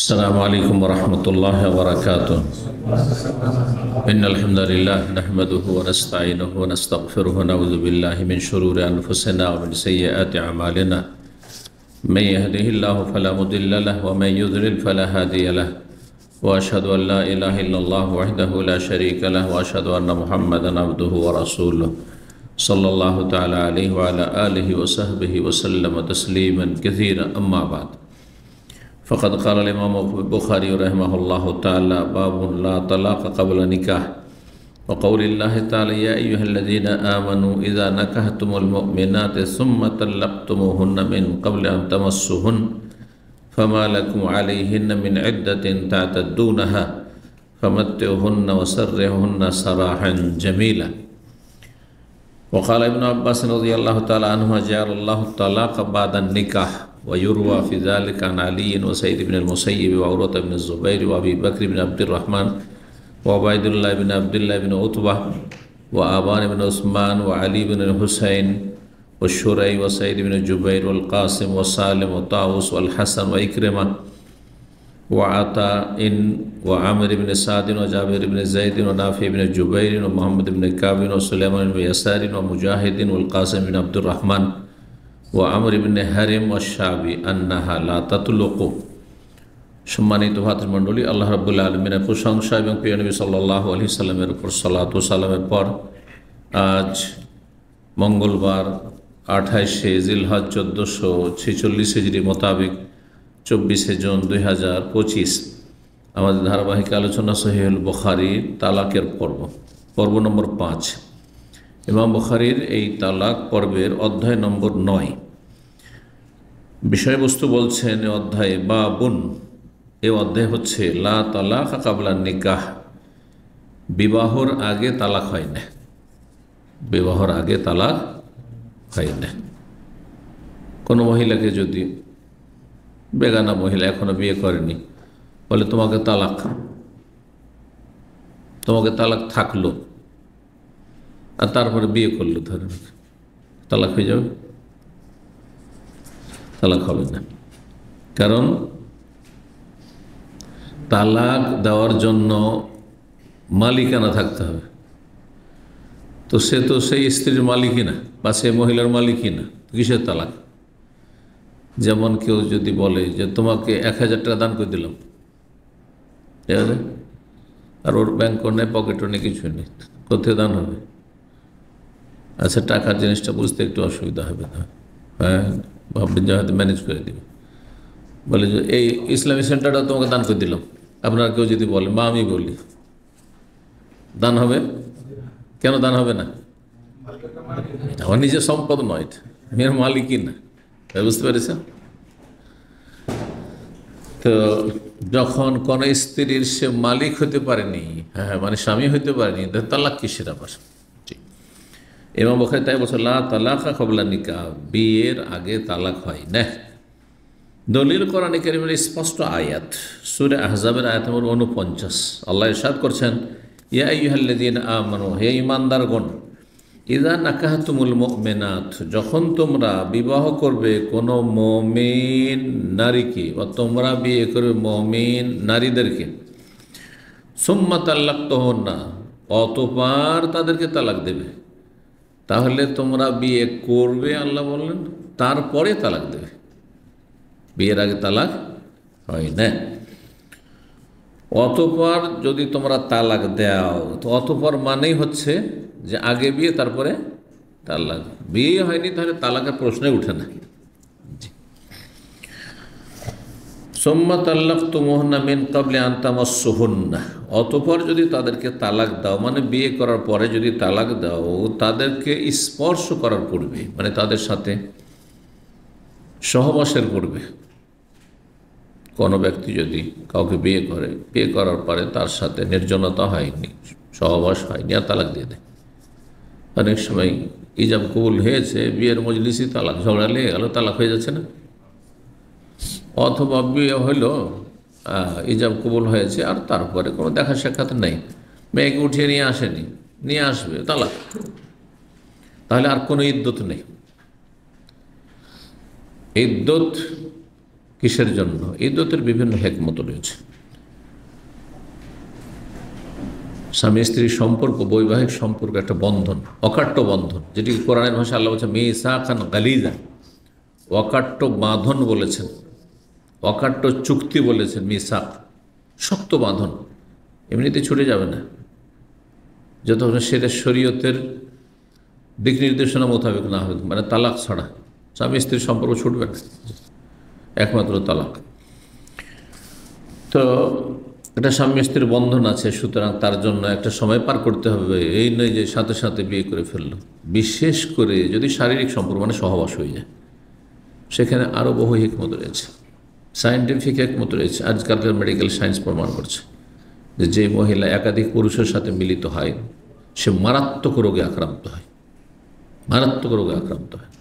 अस्सलामु अलैकुम वरहमतुल्लाहि वबरकातुह। इन्नल हम्दुलिल्लाह नहमदुहु व नस्तईनुहु व नस्तगफिरुहु व नऊज़ु बिल्लाहि मिन शुरूरि अनफुसिना व मिन सय्यिआति अमालिना। मन यहदिहिल्लाहु फला मुदिल्ल लहु व मन युद्लिल फला हादिय लहु व अशहदु अन ला इलाहा इल्लल्लाह वहदहु ला शरीका लहु व अशहदु अन्न मुहम्मदन अब्दुहु व रसूलुहु सल्लल्लाहु तआला अलैहि व अला आलिहि व सहबिहि व सल्लम तस्लीमन कसीरा। अम्मा बाद फ़क़द क़ाल इमाम बुख़ारी रहमहुल्लाहु तआला बाबुन ला तलाक़ क़ब्ल निकाह व क़ौलिल्लाहि तआला या अय्युहल्लज़ीना आमनू इज़ा नकहतुमुल मुअमिनाति सुम्मा तल्लक़्तुमूहुन्ना मिन क़ब्ल अन तमस्सूहुन्न फ़मा लकुम अलैहिन्ना मिन इद्दतिन तअतद्दूनहा फ़मत्तिऊहुन्ना वसर्रिहुन्ना सराहन जमीला। वक़ाल इब्न अब्बास रज़ियल्लाहु तआला अन्हुमा जअलल्लाहु तलाक़ बअदन निकाह वयुरवा फ़ी ज़ालिका अन अली व सईद इब्न अल-मुसय्यिब व उरवा इब्न ज़ुबैर व अबी बकर इब्न अब्दुर्रहमान व उबैदुल्लाह इब्न अब्दुल्लाह इब्न उतबा व आबान इब्न उस्मान व अली इब्न हुसैन व शुरै व सईद इब्न जुबैर वल क़ासिम व सालिम व ताऊस वल हसन व इक्रिमा व अता इन व आमिर इब्न साद व जाबिर इब्न ज़ैद व नाफ़ी इब्न जुबैर व मोहम्मद इब्न काब व सुलैमान इब्न यसार व मुजाहिद वल क़ासिम इब्न अब्दुर्रहमान व आमर इब्ने हरिम व शाबी अन्नाहा ला ततलुकु। सम्मानित भातृमंडলী, আল্লাহ রাব্বুল আলামিনের প্রশংসা এবং প্রিয় নবী সাল্লাল্লাহু আলাইহি সাল্লামের উপর সালাত ও সালামের পর আজ মঙ্গলবার 28শে জিলহজ 1446 হিজরি মোতাবেক 24শে জুন 2025 আমাদের ধারাবাহিক আলোচনা সহিহুল বুখারী তালাকের পর্ব নম্বর 5। ইমাম বুখারীর এই তালাক পর্বের অধ্যায় নম্বর 9। বিষয়বস্তু বলছেন এ অধ্যায়ে বাবুন, এ অধ্যায় হচ্ছে লা তালাক কাবলা নিকাহ, বিবাহর আগে তালাক হয় না। বিবাহর আগে তালাক হয় না। কোনো মহিলাকে যদি বেগানা মহিলা এখনো বিয়ে করেনি বলে তোমাকে তালাক থাকলো আর তারপরে বিয়ে করলো, ধরেন তালাক হয়ে যাবে? তালাক হবে না, কারণ তালাক দেওয়ার জন্য মালিকানা থাকতে হবে। তো সেই স্ত্রীর মালিকই না বা সে মহিলার মালিকই না, কিসের তালাক? যেমন কেউ যদি বলে যে তোমাকে 1000 টাকা দান করে দিলাম, আর ওর ব্যাংকও নেই, পকেটও নেই, কিছুই নেই, কোথায় দান হবে? আচ্ছা, টাকার জিনিসটা বুঝতে একটু অসুবিধা হবে না, হ্যাঁ, ভাববেন যে হয়তো ম্যানেজ করে দিবে। বলে যে এই ইসলামী সেন্টারটা তোমাকে দান করে দিলাম, আপনার কেউ যদি বলে বা আমি বলি, দান হবে? কেন দান হবে না? আমার নিজের সম্পদ নয়, মেয়ের মালিকই না, বুঝতে পেরেছেন? তো যখন কোন স্ত্রীর সে মালিক হতে পারেনি, হ্যাঁ মানে স্বামী হতে পারেনি, তালাক কিসের আবার? ইমাম বুখারী তাই বলছে লা তালাকা ক্বাবলা নিকাহ, বিয়ের আগে তালাক হয় না। দলিল কোরআন কারীমের স্পষ্ট আয়াত, সূরা আহজাবের আয়াত নম্বর 49। আল্লাহ ইরশাদ করছেন ইয়া আইয়ুহাল্লাযীনা আমানু, হে ঈমানদারগণ, ইযা নাকাহতুমুল মুমিনাত, যখন তোমরা বিবাহ করবে কোনো মুমিন নারীকে বা তোমরা বিয়ে করবে মুমিন নারীদেরকে, সুম্মা তাল্লাকতুহুন্না, অতঃপর তাদেরকে তালাক দেবে। তাহলে তোমরা বিয়ে করবে, আল্লাহ বললেন, তারপরে তালাক দেবে, বিয়ের আগে তালাক হয় না। অতঃপর যদি তোমরা তালাক দাও, তো অতঃপর মানেই হচ্ছে যে আগে বিয়ে তারপরে তালাক। বিয়ে হয়নি তাহলে তালাকের প্রশ্নে উঠে না। সুম্মা তাল্লাকতুমুহুন্না মিন ক্বাবলি আন তামাসসুহুন্না, অতঃপর যদি তাদেরকে তালাক দাও, মানে বিয়ে করার পরে যদি তালাক দাও, তাদেরকে স্পর্শ করার পূর্বে, মানে তাদের সাথে সহবাসের পূর্বে। কোনো ব্যক্তি যদি কাউকে বিয়ে করে, বিয়ে করার পরে তার সাথে নির্জনতা হয়নি, সহবাস হয়নি, আর তালাক দিয়ে দেয়। অনেক সময় ইজাব কবুল হয়েছে, বিয়ের মজলিসে তালাক, ঝগড়া লেগে গেল, তালাক হয়ে যাচ্ছে না? অথবা বিয়ে হলো, ইজাব কবুল হয়েছে, আর তারপরে কোনো দেখা সাক্ষাৎ নেই, মেয়েকে উঠিয়ে নিয়ে আসেনি, নিয়ে আসবে, তালাক। তাহলে আর কোনো ইদ্যত নেই। ইদ্যত 3 মাস, 3 মাস পরে যদি তালাক দেয়, তাহলে 3 মাস পরে তালাক। 3 মাস পরে যদি তালাক দেয়, তাহলে 3 মাস পরে তালাক। তাহলে আর কোনো ইদ্যত নেই। তাহলে আর কোনো ইদ্যত নেই। ইদ্যত 3 মাস, 3 মাস পরে যদি তালাক দেয়, তাহলে আর কোনো ইদ্যত নেই। তাহলে আর কোনো ইদ্যত নেই। কিসের জন্য? ইদ্দতের বিভিন্ন হিকমত রয়েছে। স্বামী স্ত্রীর সম্পর্ক, বৈবাহিক সম্পর্ক একটা বন্ধন, অকাট্য বন্ধন, যেটি কোরআনের ভাষা আল্লাহ বলছে মিসাকান গালিজা, অকাট্য বাঁধন বলেছেন, অকাট্য চুক্তি বলেছেন। মিসাক শক্ত বাঁধন, এমনিতে ছুটে যাবে না, যতক্ষণ সেটা শরীয়তের দিক নির্দেশনা মোতাবেক না হবে, মানে তালাক ছাড়া স্বামী স্ত্রীর সম্পর্ক ছুটবে না, একমাত্র তালাক। তো এটা স্বামী স্ত্রীর বন্ধন আছে, সুতরাং তার জন্য একটা সময় পার করতে হবে। এই নয় যে সাথে সাথে বিয়ে করে ফেললো। বিশেষ করে যদি শারীরিক সম্পর্ক মানে সহবাস হয়ে যায়, সেখানে আরও বহু হিকমত রয়েছে, সায়েন্টিফিক হিকমত রয়েছে। আজকালকার মেডিকেল সায়েন্স প্রমাণ করছে যে যে মহিলা একাধিক পুরুষের সাথে মিলিত হয় সে মারাত্মক রোগে আক্রান্ত হয়, মারাত্মক রোগে আক্রান্ত হয়।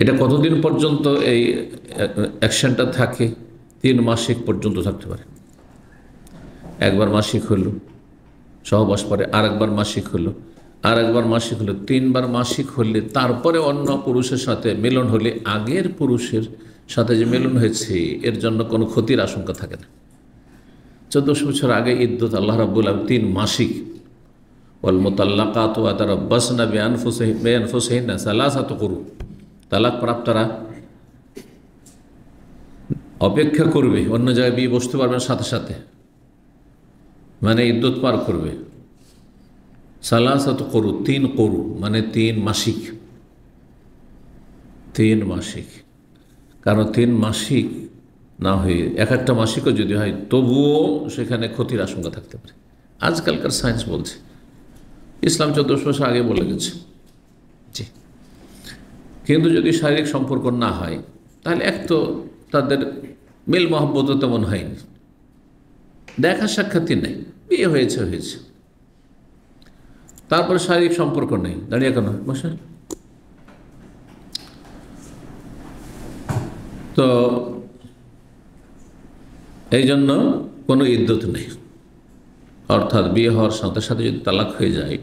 এটা কতদিন পর্যন্ত এই অ্যাকশনটা থাকে? 3 মাসিক পর্যন্ত থাকতে পারে। একবার মাসিক হলো, সহবাস পরে আরেকবার মাসিক হলো, আরেকবার মাসিক হলো, 3বার মাসিক হলে তারপরে অন্য পুরুষের সাথে মিলন হলে আগের পুরুষের সাথে যে মিলন হয়েছে এর জন্য কোনো ক্ষতির আশঙ্কা থাকে না। 14 বছর আগে ইদ্যত আল্লাহ রাব্বুল আলামিন 3 মাসিক, ওয়াল মুতাল্লাকাতু ইয়াতারাব্বাসনা বিআনফুসিহিন্না সালাসাতা কুরু, তালাক প্রাপ্তরা অপেক্ষা করবে, অন্য জায়গায় বিয়ে বসতে পারবেন সাথে সাথে, মানে ইদ্যত পার করবে। সালাসাত করু, 3 করু মানে 3 মাসিক, 3 মাসিক। কারণ 3 মাসিক না হয়ে একটা মাসিকও যদি হয় তবুও সেখানে ক্ষতির আশঙ্কা থাকতে পারে। আজকালকার সায়েন্স বলছে, ইসলাম 14 বছর আগে বলে গেছে। জি, কিন্তু যদি শারীরিক সম্পর্ক না হয় তাহলে এক তো তাদের মিল মহব্বত তেমন হয়নি, দেখা সাক্ষাৎই নেই, বিয়ে হয়েছে, তারপরে শারীরিক সম্পর্ক নেই, দাঁড়িয়ে কেন বসে? তো এই জন্য কোনো ইদ্যত নেই। অর্থাৎ বিয়ে হওয়ার সাথে সাথে যদি তালাক হয়ে যায়,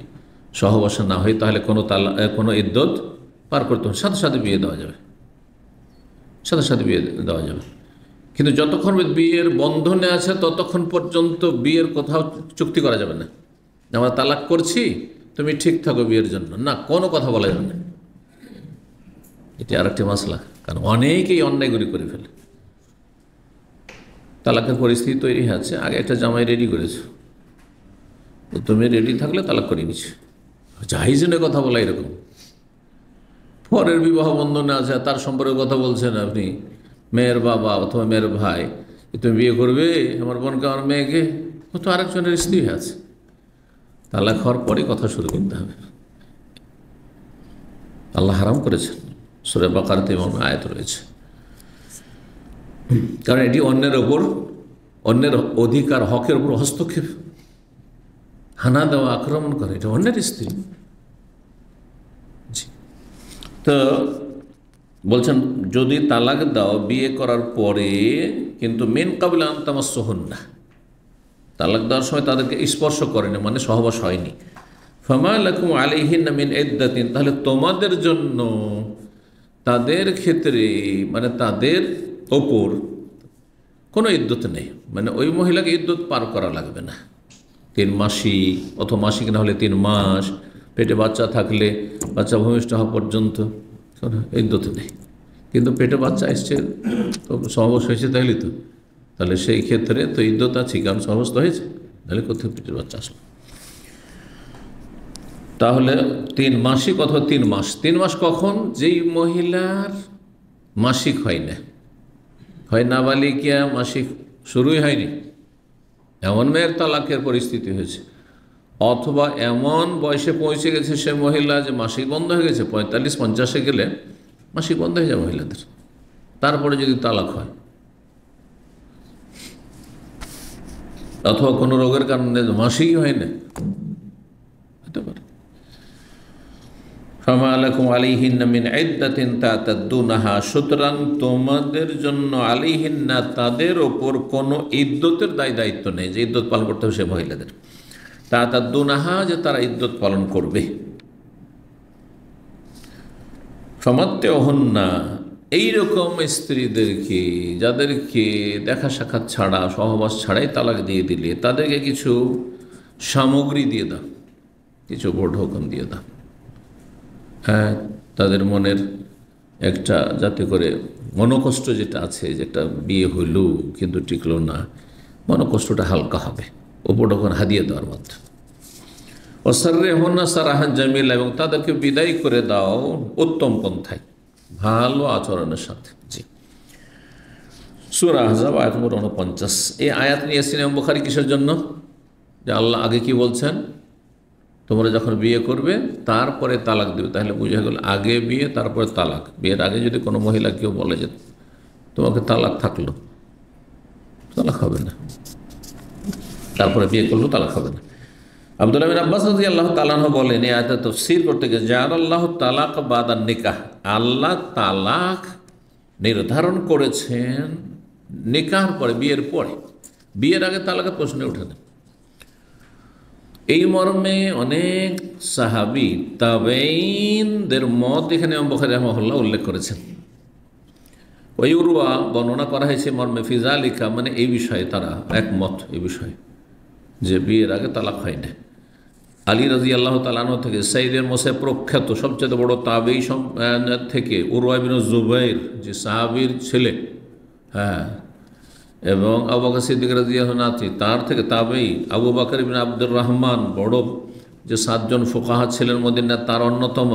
সহবাস না হয়, তাহলে কোনো ইদ্যত পার করতে হবে, সাথে সাথে বিয়ে দেওয়া যাবে, সাথে সাথে বিয়ে দেওয়া যাবে। কিন্তু যতক্ষণ বিয়ের বন্ধনে আছে ততক্ষণ পর্যন্ত বিয়ের কোথাও চুক্তি করা যাবে না। আমরা তালাক করছি, তুমি ঠিক থাকো বিয়ের জন্য, না, কোনো কথা বলা যাবে না। এটি আরেকটি মাসলা, কারণ অনেকেই অন্যায়গুলি করে ফেলে। তালাকের পরিস্থিতি তৈরি হচ্ছে, আগে একটা জামাই রেডি করেছো, তুমি রেডি থাকলে তালাক করে নিচ্ছে, যাই জন্য কথা বলা এরকম। পরের বিবাহ বন্ধনে আছে, তার সম্পর্কে কথা বলছেন আপনি, মেয়ের বাবা অথবা মেয়ের ভাই, তুমি বিয়ে করবে আমার বোনকে, আমার মেয়েকে, ও তো আরেকজনের স্ত্রী আছে। তালাক হওয়ার পরে কথা শুরু করতে হবে। আল্লাহ হারাম করেছেন, সূরা বাকারাতে এবং আয়াত রয়েছে। কারণ এটি অন্যের ওপর, অন্যের অধিকার হকের উপর হস্তক্ষেপ, হানা দেওয়া, আক্রমণ করে, এটা অন্যের স্ত্রী। তো বলছেন যদি তালাক দাও বিয়ে করার পরে, কিন্তু মিন কাবিলা আন তামাসসুহুন্না, তালাক দেওয়ার সময় তাদেরকে স্পর্শ করেনি, মানে সহবাস হয়নি। ফামা লাকুম আলাইহিন্না মিন ইদ্দাতিন, তাহলে তোমাদের জন্য তাদের ক্ষেত্রে, মানে তাদের ওপর কোনো ইদ্যত নেই, মানে ওই মহিলাকে ইদ্যত পার করা লাগবে না। 3 মাসিক অথবা মাসিক না হলে 3 মাস, পেটে বাচ্চা থাকলে বাচ্চা ভূমিষ্ঠ হওয়া পর্যন্ত ইদ্যত নেই। কিন্তু পেটে বাচ্চা এসছে, তো সহবাস হয়েছে, তাহলে সেই ক্ষেত্রে তো ইদ্যত আছে, কারণ সহবাস তো হয়েছে, তাহলে কোথায় পেটের বাচ্চা আসলো? তাহলে 3 মাসিক অথবা 3 মাস। 3 মাস কখন? যেই মহিলার মাসিক হয় না, হয় নাবালিকা, মাসিক শুরুই হয়নি, এমন মেয়ের তালাকের পরিস্থিতি হয়েছে, অথবা এমন বয়সে পৌঁছে গেছে সে মহিলা যে মাসিক বন্ধ হয়ে গেছে, 45-50-এ গেলে মাসিক বন্ধ হয়ে যায় মহিলাদের, তারপরে যদি তালাক হয়, অথবা কোনো রোগের কারণে মাসিকই হয় না, হতে পারে। ফামা লাকুম আলাইহিন্না মিন ইদ্দাতিন তাতাদ্দুনাহা, সুতরাং তোমাদের জন্য আলাইহিন্না, তাদের ওপর কোনো ইদ্যতের দায়িত্ব নেই, যে ইদ্যত পালন করতে হবে সে মহিলাদের। তাতাদ্দুনাহা, যে তারা ইদ্যত পালন করবে। ফামাত্তিউহুন্না, এইরকম স্ত্রীদেরকে যাদেরকে দেখা সাক্ষাৎ ছাড়া সহবাস ছাড়াই তালাক দিয়ে দিলে তাদেরকে কিছু সামগ্রী দিয়ে দাও, কিছু উপঢৌকন দিয়ে দাও। হ্যাঁ, তাদের মনের একটা, যাতে করে মনোকষ্ট যেটা আছে, যে একটা বিয়ে হইল কিন্তু টিকলো না, মনোকষ্টটা হালকা হবে উপঢৌকন হাদিয়ে দেওয়ার মধ্যে। ওয়াসাররিহুন্না সারাহান জামিলা, এবং তাদেরকে বিদায় করে দাও উত্তম পন্থায়, ভালো আচরণের সাথে। জি, সূরা আহজাব আয়াত নম্বর 49। এই আয়াত নিয়েছেন ইমাম বুখারী কিসের জন্য? যে আল্লাহ আগে কি বলছেন, তোমরা যখন বিয়ে করবে তারপরে তালাক দেবে, তাহলে বুঝে গেল আগে বিয়ে তারপরে তালাক। বিয়ের আগে যদি কোনো মহিলা কেউ বলে যে তোমাকে তালাক থাকলো, তালাক হবে না, তারপরে বিয়ে করলো তালাক হবে না। আব্দুল্লাহ বিন আব্বাস রাদিয়াল্লাহু তাআলা আনহু বলেন, এই আয়াতের তাফসীর করতে গিয়ে, জাআলাল্লাহু তালাক বাদান নিকাহ, আল্লাহ তালাক নির্ধারণ করেছেন নিকাহর পরে, বিয়ের পরে। বিয়ের আগে তালাকের প্রশ্নে ওঠে না। এই মর্মে অনেক সাহাবী তাবেঈনদের মত এখানে ইমাম বুখারী রাহিমাহুল্লাহ উল্লেখ করেছেন। ওই উরওয়া বর্ণনা করা হয়েছে মর্মে ফিজালিকা, মানে এই বিষয়ে তারা একমত, এই বিষয়ে যে বিয়ের আগে তালাক হয় না। আলী রাদিয়াল্লাহু তাআলা আনহু থেকে, সাইদের মোসে প্রখ্যাত সবচেয়ে বড় তাবেঈ থেকে উরওয়া ইবনে জুবাইর, যে সাহাবীর ছেলে, হ্যাঁ, এবং আবু বকর সিদ্দিক রাদিয়াল্লাহু আনহু, তার থেকে তাবেঈ আবু বকর ইবনে আব্দুর রহমান, বড় যে 7 জন ফুকাহা ছিলেন মদিনার, তার অন্যতম।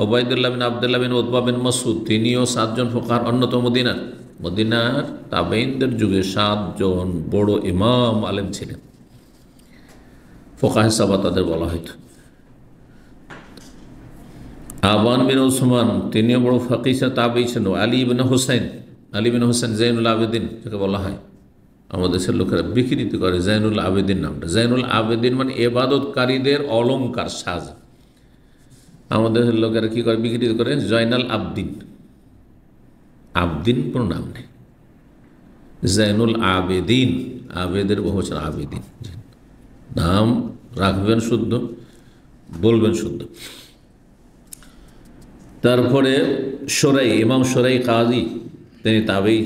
উবাইদুল্লাহ বিন আব্দুল্লাহ বিন উতবা বিন মাসউদ, তিনিও 7 জন ফুকাহার অন্যতম। মদিনার তাবেঈনদের যুগে 7 জন বড় ইমাম আলেম ছিলেন, ফুকাহে সাবা তাদের বলা হয়তো। আবান বিন উসমান, তিনিও বড় ফাকিহ তাবেঈ ছিলেন। আলী ইবনে হুসাইন জাইনুল আবেদিন, যাকে বলা হয়, আমাদের দেশের লোকেরা বিকৃতি করে জাইনুল আবেদিন নামটা। জাইনুল আবেদিন মানে এবাদতকারীদের অলংকার, সাজ। আমাদের দেশের লোকেরা কি করে, বিকৃতি করে জয়নাল আবদিন। আবদিন কোনো নাম নেই, জাইনুল আবেদিন, আবেদের বহুবচন আবেদিন। নাম রাখবেন শুদ্ধ, বলবেন শুদ্ধ। তারপরে ইমাম শোরাই কাজী, তিনি তাবেঈ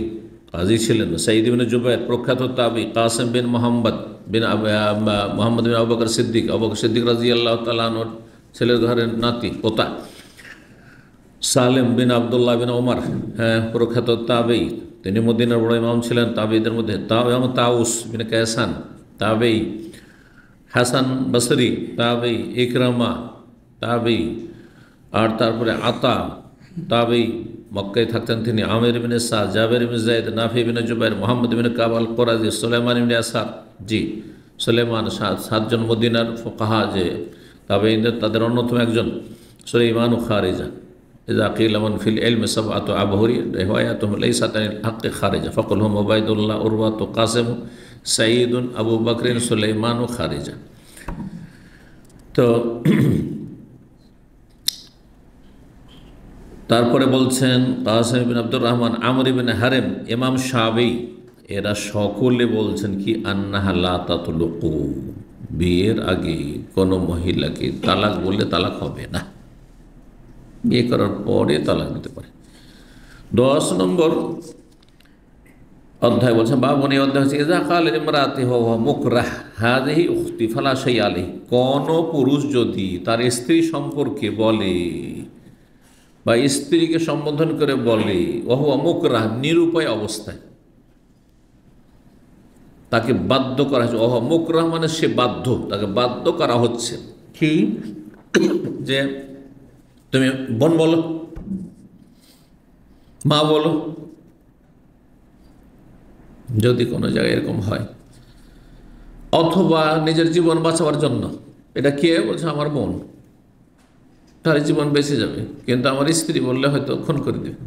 কাজী ছিলেন। সাঈদ ইবনে জুবাইর প্রখ্যাত তাবেঈ। কাসিম বিন মোহাম্মদ বিন আবু বকর সিদ্দিক, আবু বকর সিদ্দিক রাদিয়াল্লাহু তাআলা আনহুর ছেলের ঘরের নাতি, পোতা। সালেম বিন আবদুল্লাহ বিন ওমর, হ্যাঁ, প্রখ্যাত তাবেঈ, তিনি মদিনার বড় ইমাম ছিলেন তাবেঈদের মধ্যে। তাউস বিন কায়সান তাবেঈ। হাসান বসরি তাবেঈ। ইকরামা তাবেঈ। আর তারপরে আতা তাবেঈ, মক্কায় থাকতেন তিনি। আমির ইবনে সাদ, জাবের ইবনে যায়েদ, নাফি ইবনে জুবাইর, মুহাম্মদ ইবনে কাব আল কুরাজি, সুলাইমান ইবনে আসার। জি, সুলাইমান। 7 জন মদিনার ফুকাহা যে তাবেঈনদের, তাদের অন্যতম একজন। সুলাইমান ও খারিজা, ইযা কিলা মান ফিল ইলমি সাবআতু আবহুরি রিওয়ায়াতুহুম লাইসাত আনিল হাক্কি খারিজা ফাকুল হুম উবাইদুল্লাহ, উরওয়াতু, কাসিম, সাঈদুন, আবু বকরিন, সুলাইমান ও খারিজা। তো তারপরে বলছেন কাসিম বিন আব্দুর রহমান, আমর ইবনে হারেম, ইমাম শাফিঈ, এরা সকলে বলছেন কি, আন্নাহা লা তাতলুকু, বিয়ের আগে কোনো মহিলাকে তালাক বললে তালাক হবে না, বিয়ে করার পরে তালাক দিতে পারে। 10 নম্বর অধ্যায় বলছেন, বাবুনি অধ্যায় হচ্ছে, ইযা ক্বালা লিমরাতি হুয়া মুকরাহ হাযিহি উখতি ফালা শাই আলাইহি, কোন পুরুষ যদি তার স্ত্রী সম্পর্কে বলে বা স্ত্রীকে সম্বোধন করে বলে, ওহুয়া মুকরাহ, নিরুপায় অবস্থায়, তাকে বাধ্য করা হচ্ছে। ওহুয়া মুকরাহ মানে সে বাধ্য, তাকে বাধ্য করা হচ্ছে কি, যে তুমি বোন বলো, মা বলো। যদি কোনো জায়গায় এরকম হয়, অথবা নিজের জীবন বাঁচাবার জন্য, এটা কে বলছে, আমার বোন, তার জীবন বেঁচে যাবে, কিন্তু আমার স্ত্রী বললে হয়তো খুন করে দেবে।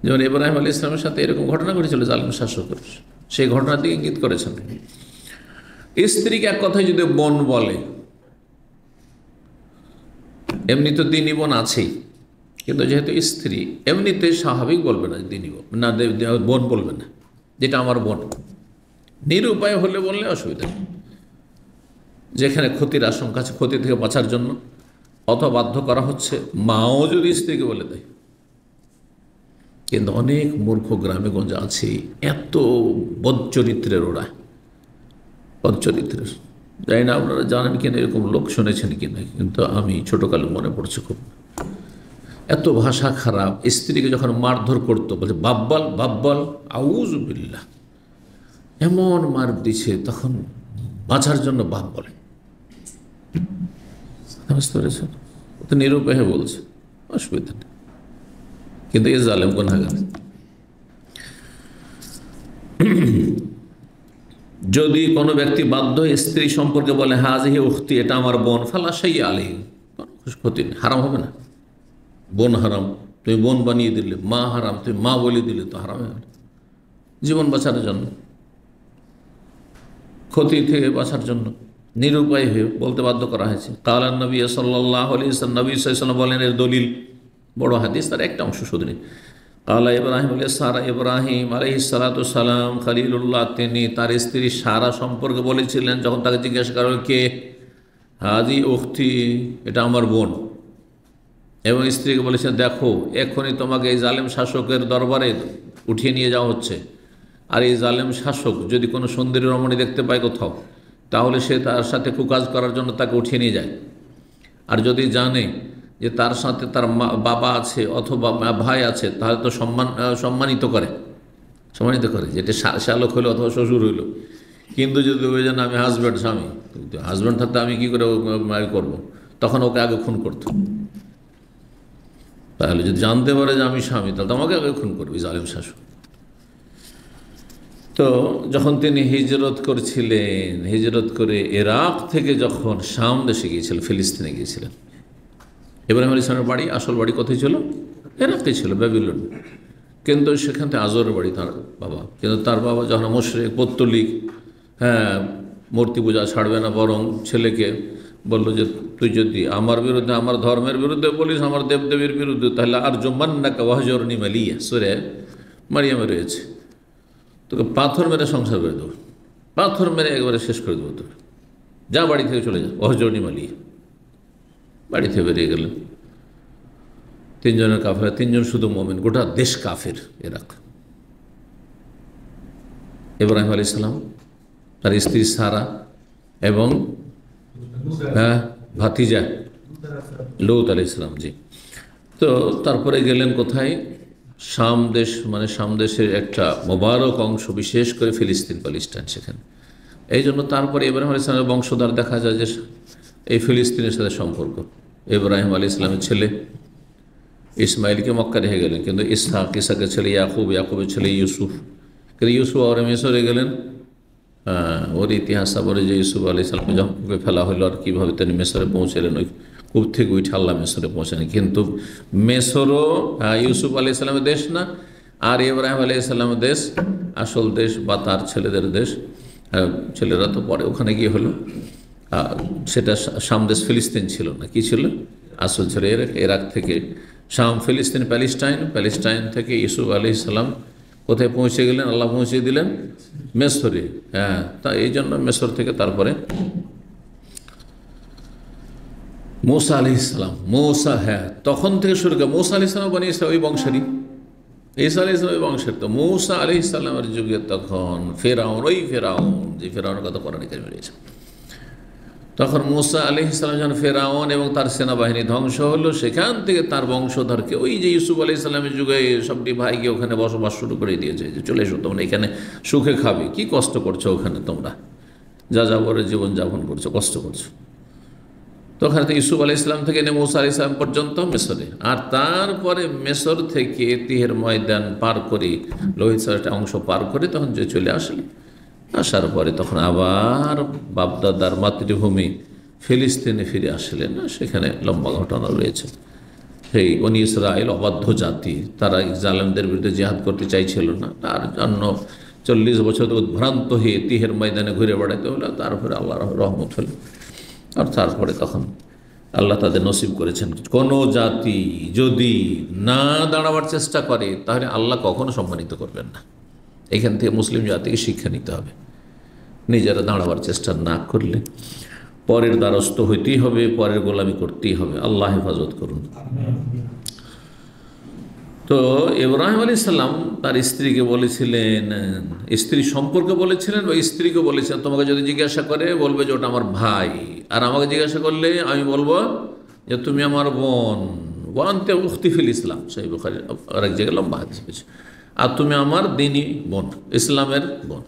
যেমন ইব্রাহিম আলাইহিস সালামের সাথে এরকম ঘটনা ঘটেছিল, জালিম শাসকের, সেই ঘটনার দিকে ইঙ্গিত করেছেন। স্ত্রীকে এক কথায় যদি বোন বলে, এমনি তো দিনী বোন আছেই, কিন্তু যেহেতু স্ত্রী, এমনিতে স্বাভাবিক বলবে না দিনী বোন, না বোন বলবে না, যেটা আমার বোন। নিরুপায় হলে বললে অসুবিধা নেই, যেখানে ক্ষতির আশঙ্কা আছে, ক্ষতি থেকে বাঁচার জন্য অথবা বাধ্য করা হচ্ছে, মাও যদি স্ত্রীকে বলে দেয়। কিন্তু অনেক মূর্খ গ্রামে গঞ্জে আছে, এত বদচরিত্রের ওরা, বদচরিত্রের। জানি না আপনারা জানেন কিনা, এরকম লোক শুনেছেন কিনা, কিন্তু আমি ছোটকালে মনে পড়ছে খুব। এত ভাষা খারাপ, স্ত্রীকে যখন মারধর করতো বলছে বাব্বাল বাব্বাল, আউযুবিল্লাহ, এমন মার দিছে, তখন বাঁচার জন্য বাপ বলে। বুঝতে পেরেছেন? ও তো নিরুপায় বলছে, অসুবিধা নেই, কিন্তু এ জালেম গুনাহগার। যদি কোনো ব্যক্তি বাধ্য স্ত্রী সম্পর্কে বলে হাজিহি উখতি, এটা আমার বোন, ফালা শাইয়া আলাইহি, কোনো ক্ষতি নেই, হারাম হবে না। বোন হারাম, তুমি বোন বানিয়ে দিলে, মা হারাম, তুমি মা বলে দিলে তো হারাম হয়ে গেল। জীবন বাঁচানোর জন্য, ক্ষতি থেকে বাঁচার জন্য নিরুপায় হয়ে বলতে বাধ্য করা হয়েছে। কালান নবী সাল্লাল্লাহু আলাইহি ওয়াসাল্লাম, নবী সাল্লাল্লাহু আলাইহি ওয়াসাল্লাম বলেন, এর দলিল বড় হাদিস, তার একটা অংশ শুধু নেই। কালা ইব্রাহিম সারা, ইব্রাহিম আলাইহিস সালাতু সালাম খলিলুল্লাহ, তিনি তার স্ত্রী সারা সম্পর্কে বলেছিলেন যখন তাকে জিজ্ঞাসা করা হল কে, হাজি উখতি, এটা আমার বোন। এবং স্ত্রীকে বলেছেন, দেখো এক্ষুনি তোমাকে এই জালেম শাসকের দরবারে উঠিয়ে নিয়ে যাওয়া হচ্ছে, আর এই জালেম শাসক যদি কোনো সুন্দরী রমণী দেখতে পায় কোথাও, তাহলে সে তার সাথে কুকাজ করার জন্য তাকে উঠিয়ে নিয়ে যায়। আর যদি জানে যে তার সাথে তার বাবা আছে অথবা ভাই আছে, তাহলে তো সম্মানিত করে, যেটা শালক হইলো অথবা শ্বশুর হইল। কিন্তু যদি ওই জন্য আমি হাজব্যান্ড, স্বামী, হাজব্যান্ড থাকতে আমি কী করে করব, তখন ওকে আগে খুন করত। তাহলে যদি জানতে পারে যে আমি স্বামী, তাহলে আমাকে আগে খুন করবে জালেম শাসক। তো যখন তিনি হিজরত করছিলেন, হিজরত করে ইরাক থেকে যখন শাম দেশে গিয়েছিলেন, ফিলিস্তিনে গিয়েছিলেন, ইব্রাহিম আলাইহিস সালামের বাড়ি, আসল বাড়ি কোথায় ছিল? ইরাকে ছিল, ব্যাবিলন। কিন্তু সেখান থেকে আজরের বাড়ি তার বাবা। কিন্তু তার বাবা যখন মুশরিক, পৌত্তলিক, মূর্তি পূজা ছাড়বে না, বরং ছেলেকে বললো যে তুই যদি আমার বিরুদ্ধে, আমার ধর্মের বিরুদ্ধে বলিস, আমার দেবদেবীর বিরুদ্ধে, তাহলে আর জুম্মান্নাকা ওয়াহজুরনি মালিয়া, সূরা মারিয়ামে রয়েছে, তোকে পাথর মেরে সংসার করে দেবো, পাথর মেরে একবারে শেষ করে দেবো তোকে, যা বাড়ি থেকে চলে যা, ওয়াহজুরনি মালিয়া। বাড়ি থেকে বেরিয়ে গেলেন। তিনজনের কাফের, তিনজন শুধু মুমিন, গোটা দেশ কাফের ইরাক। ইব্রাহিম আলাইহিস সালাম, তার স্ত্রী সারা এবং ভাতিজা লূত আলাইহিস সালাম, জি। তো তারপরে গেলেন কোথায়? শাম দেশ, মানে শাম দেশের একটা মোবারক অংশ, বিশেষ করে ফিলিস্তিন, প্যালেস্টাইন, সেখানে। এই জন্য তারপরে ইব্রাহিম আলাইহিস সালামের বংশধর দেখা যায় যে এই ফিলিস্তিনের সাথে সম্পর্ক। ইব্রাহিম আলাইহিস সালামের ছেলে ইসমাইলকে মক্কা রেখে গেলেন, কিন্তু ইসহাক, ইসহাকের ছেলে ইয়াকুব, ইয়াকুবের ছেলে ইউসুফ, কিন্তু ইউসুফ আর মিসরে গেলেন। ওর ইতিহাস বলে যে ইউসুফ আলাইহিস সালামকে যখন কূপে ফেলা হলো, আর কীভাবে তিনি মিসরে পৌঁছলেন, ওই কূপ থেকে উঠে আল্লাহ মিসরে পৌঁছেন। কিন্তু মিসরও ইউসুফ আলাইহিস সালামের দেশ না, আর ইব্রাহিম আলাইহিস সালামের দেশ, আসল দেশ বা তার ছেলেদের দেশ। ছেলেরা তো পরে ওখানে গিয়ে হলো, সেটা শাম দেশ, ফিলিস্তিন ছিল না, কি ছিল? আসল ছিল ইরাক থেকে শাম, ফিলিস্তিন, প্যালেস্টাইন, প্যালেস্টাইন থেকে ইউসুফ আলাইহিস সালাম কোথায় পৌঁছে গেলেন? আল্লাহ পৌঁছে দিলেন মিসরে। তা এই জন্য মিসর থেকে তারপরে মূসা আলাইহিস সালাম, তখন থেকে শুরু করে মূসা আলাইহিস সালাম বনি ইসরাঈল ওই বংশেরই, ঈসা আলাইহিস সালাম ওই বংশের। তো মূসা আলাইহিস সালামের যুগে তখন ফেরাউন, ওই ফেরাউন যে ফেরাউনের কথা কোরআনে কারিমে রয়েছে, তখন মূসা আলাইহিস সালাম যখন ফেরাউন এবং তার সেনাবাহিনী ধ্বংস হলো, সেখান থেকে তার বংশধরকে, ওই যে ইউসুফ আলাইহিস সালামের যুগে সবটি ভাইকে ওখানে বসবাস শুরু করে দিয়েছে, যে চলে এসো তোমরা এখানে সুখে খাবে, কি কষ্ট করছো ওখানে তোমরা, যা যাবরে জীবনযাপন করছো, কষ্ট করছো। তো ওখানে তো ইউসুফ আলাইহিস সালাম থেকে নিয়ে মূসা আলাইহিস সালাম পর্যন্ত মিসরে, আর তারপরে মিসর থেকে তিহের ময়দান পার করে, লোহিত সাগরের অংশ পার করে তখন যে চলে আসলেন। আসার পরে তখন আবার বাপদাদার মাতৃভূমি ফিলিস্তিনে ফিরে আসলেন। সেখানে লম্বা ঘটনা রয়েছে। সেই বনি ইসরাঈল অবাধ্য জাতি, তারা জালেমদের বিরুদ্ধে জিহাদ করতে চাইছিল না, তার জন্য 40 বছর উদ্ভ্রান্ত হয়ে তিহের ময়দানে ঘুরে বেড়াতে হলো। তারপরে আল্লাহর রহমত হলো, আর তারপরে তখন আল্লাহ তাদের নসিব করেছেন। কোনো জাতি যদি না দাঁড়াবার চেষ্টা করে, তাহলে আল্লাহ কখনো সম্মানিত করবেন না। এখান থেকে মুসলিম জাতিকে শিক্ষা নিতে হবে, নিজেরা দাঁড়াবার চেষ্টা না করলে পরের দ্বারস্থ হইতেই হবে, পরের গোলামি করতেই হবে। আল্লাহ হেফাজত করুন। তো ইব্রাহিম আলাইহিস সালাম তার স্ত্রীকে বলেছিলেন, স্ত্রী সম্পর্কে বলেছিলেন বা স্ত্রীকে বলেছিলেন, তোমাকে যদি জিজ্ঞাসা করে বলবে যে ওটা আমার ভাই, আর আমাকে জিজ্ঞাসা করলে আমি বলবো যে তুমি আমার বোন। ওয়ান্তে উখতিফিল ইসলাম, সেই বুখারী আরেক জায়গায় লম্বা হাদিস পেয়েছে। আর তুমি আমার দ্বীনি বোন, ইসলামের বোন।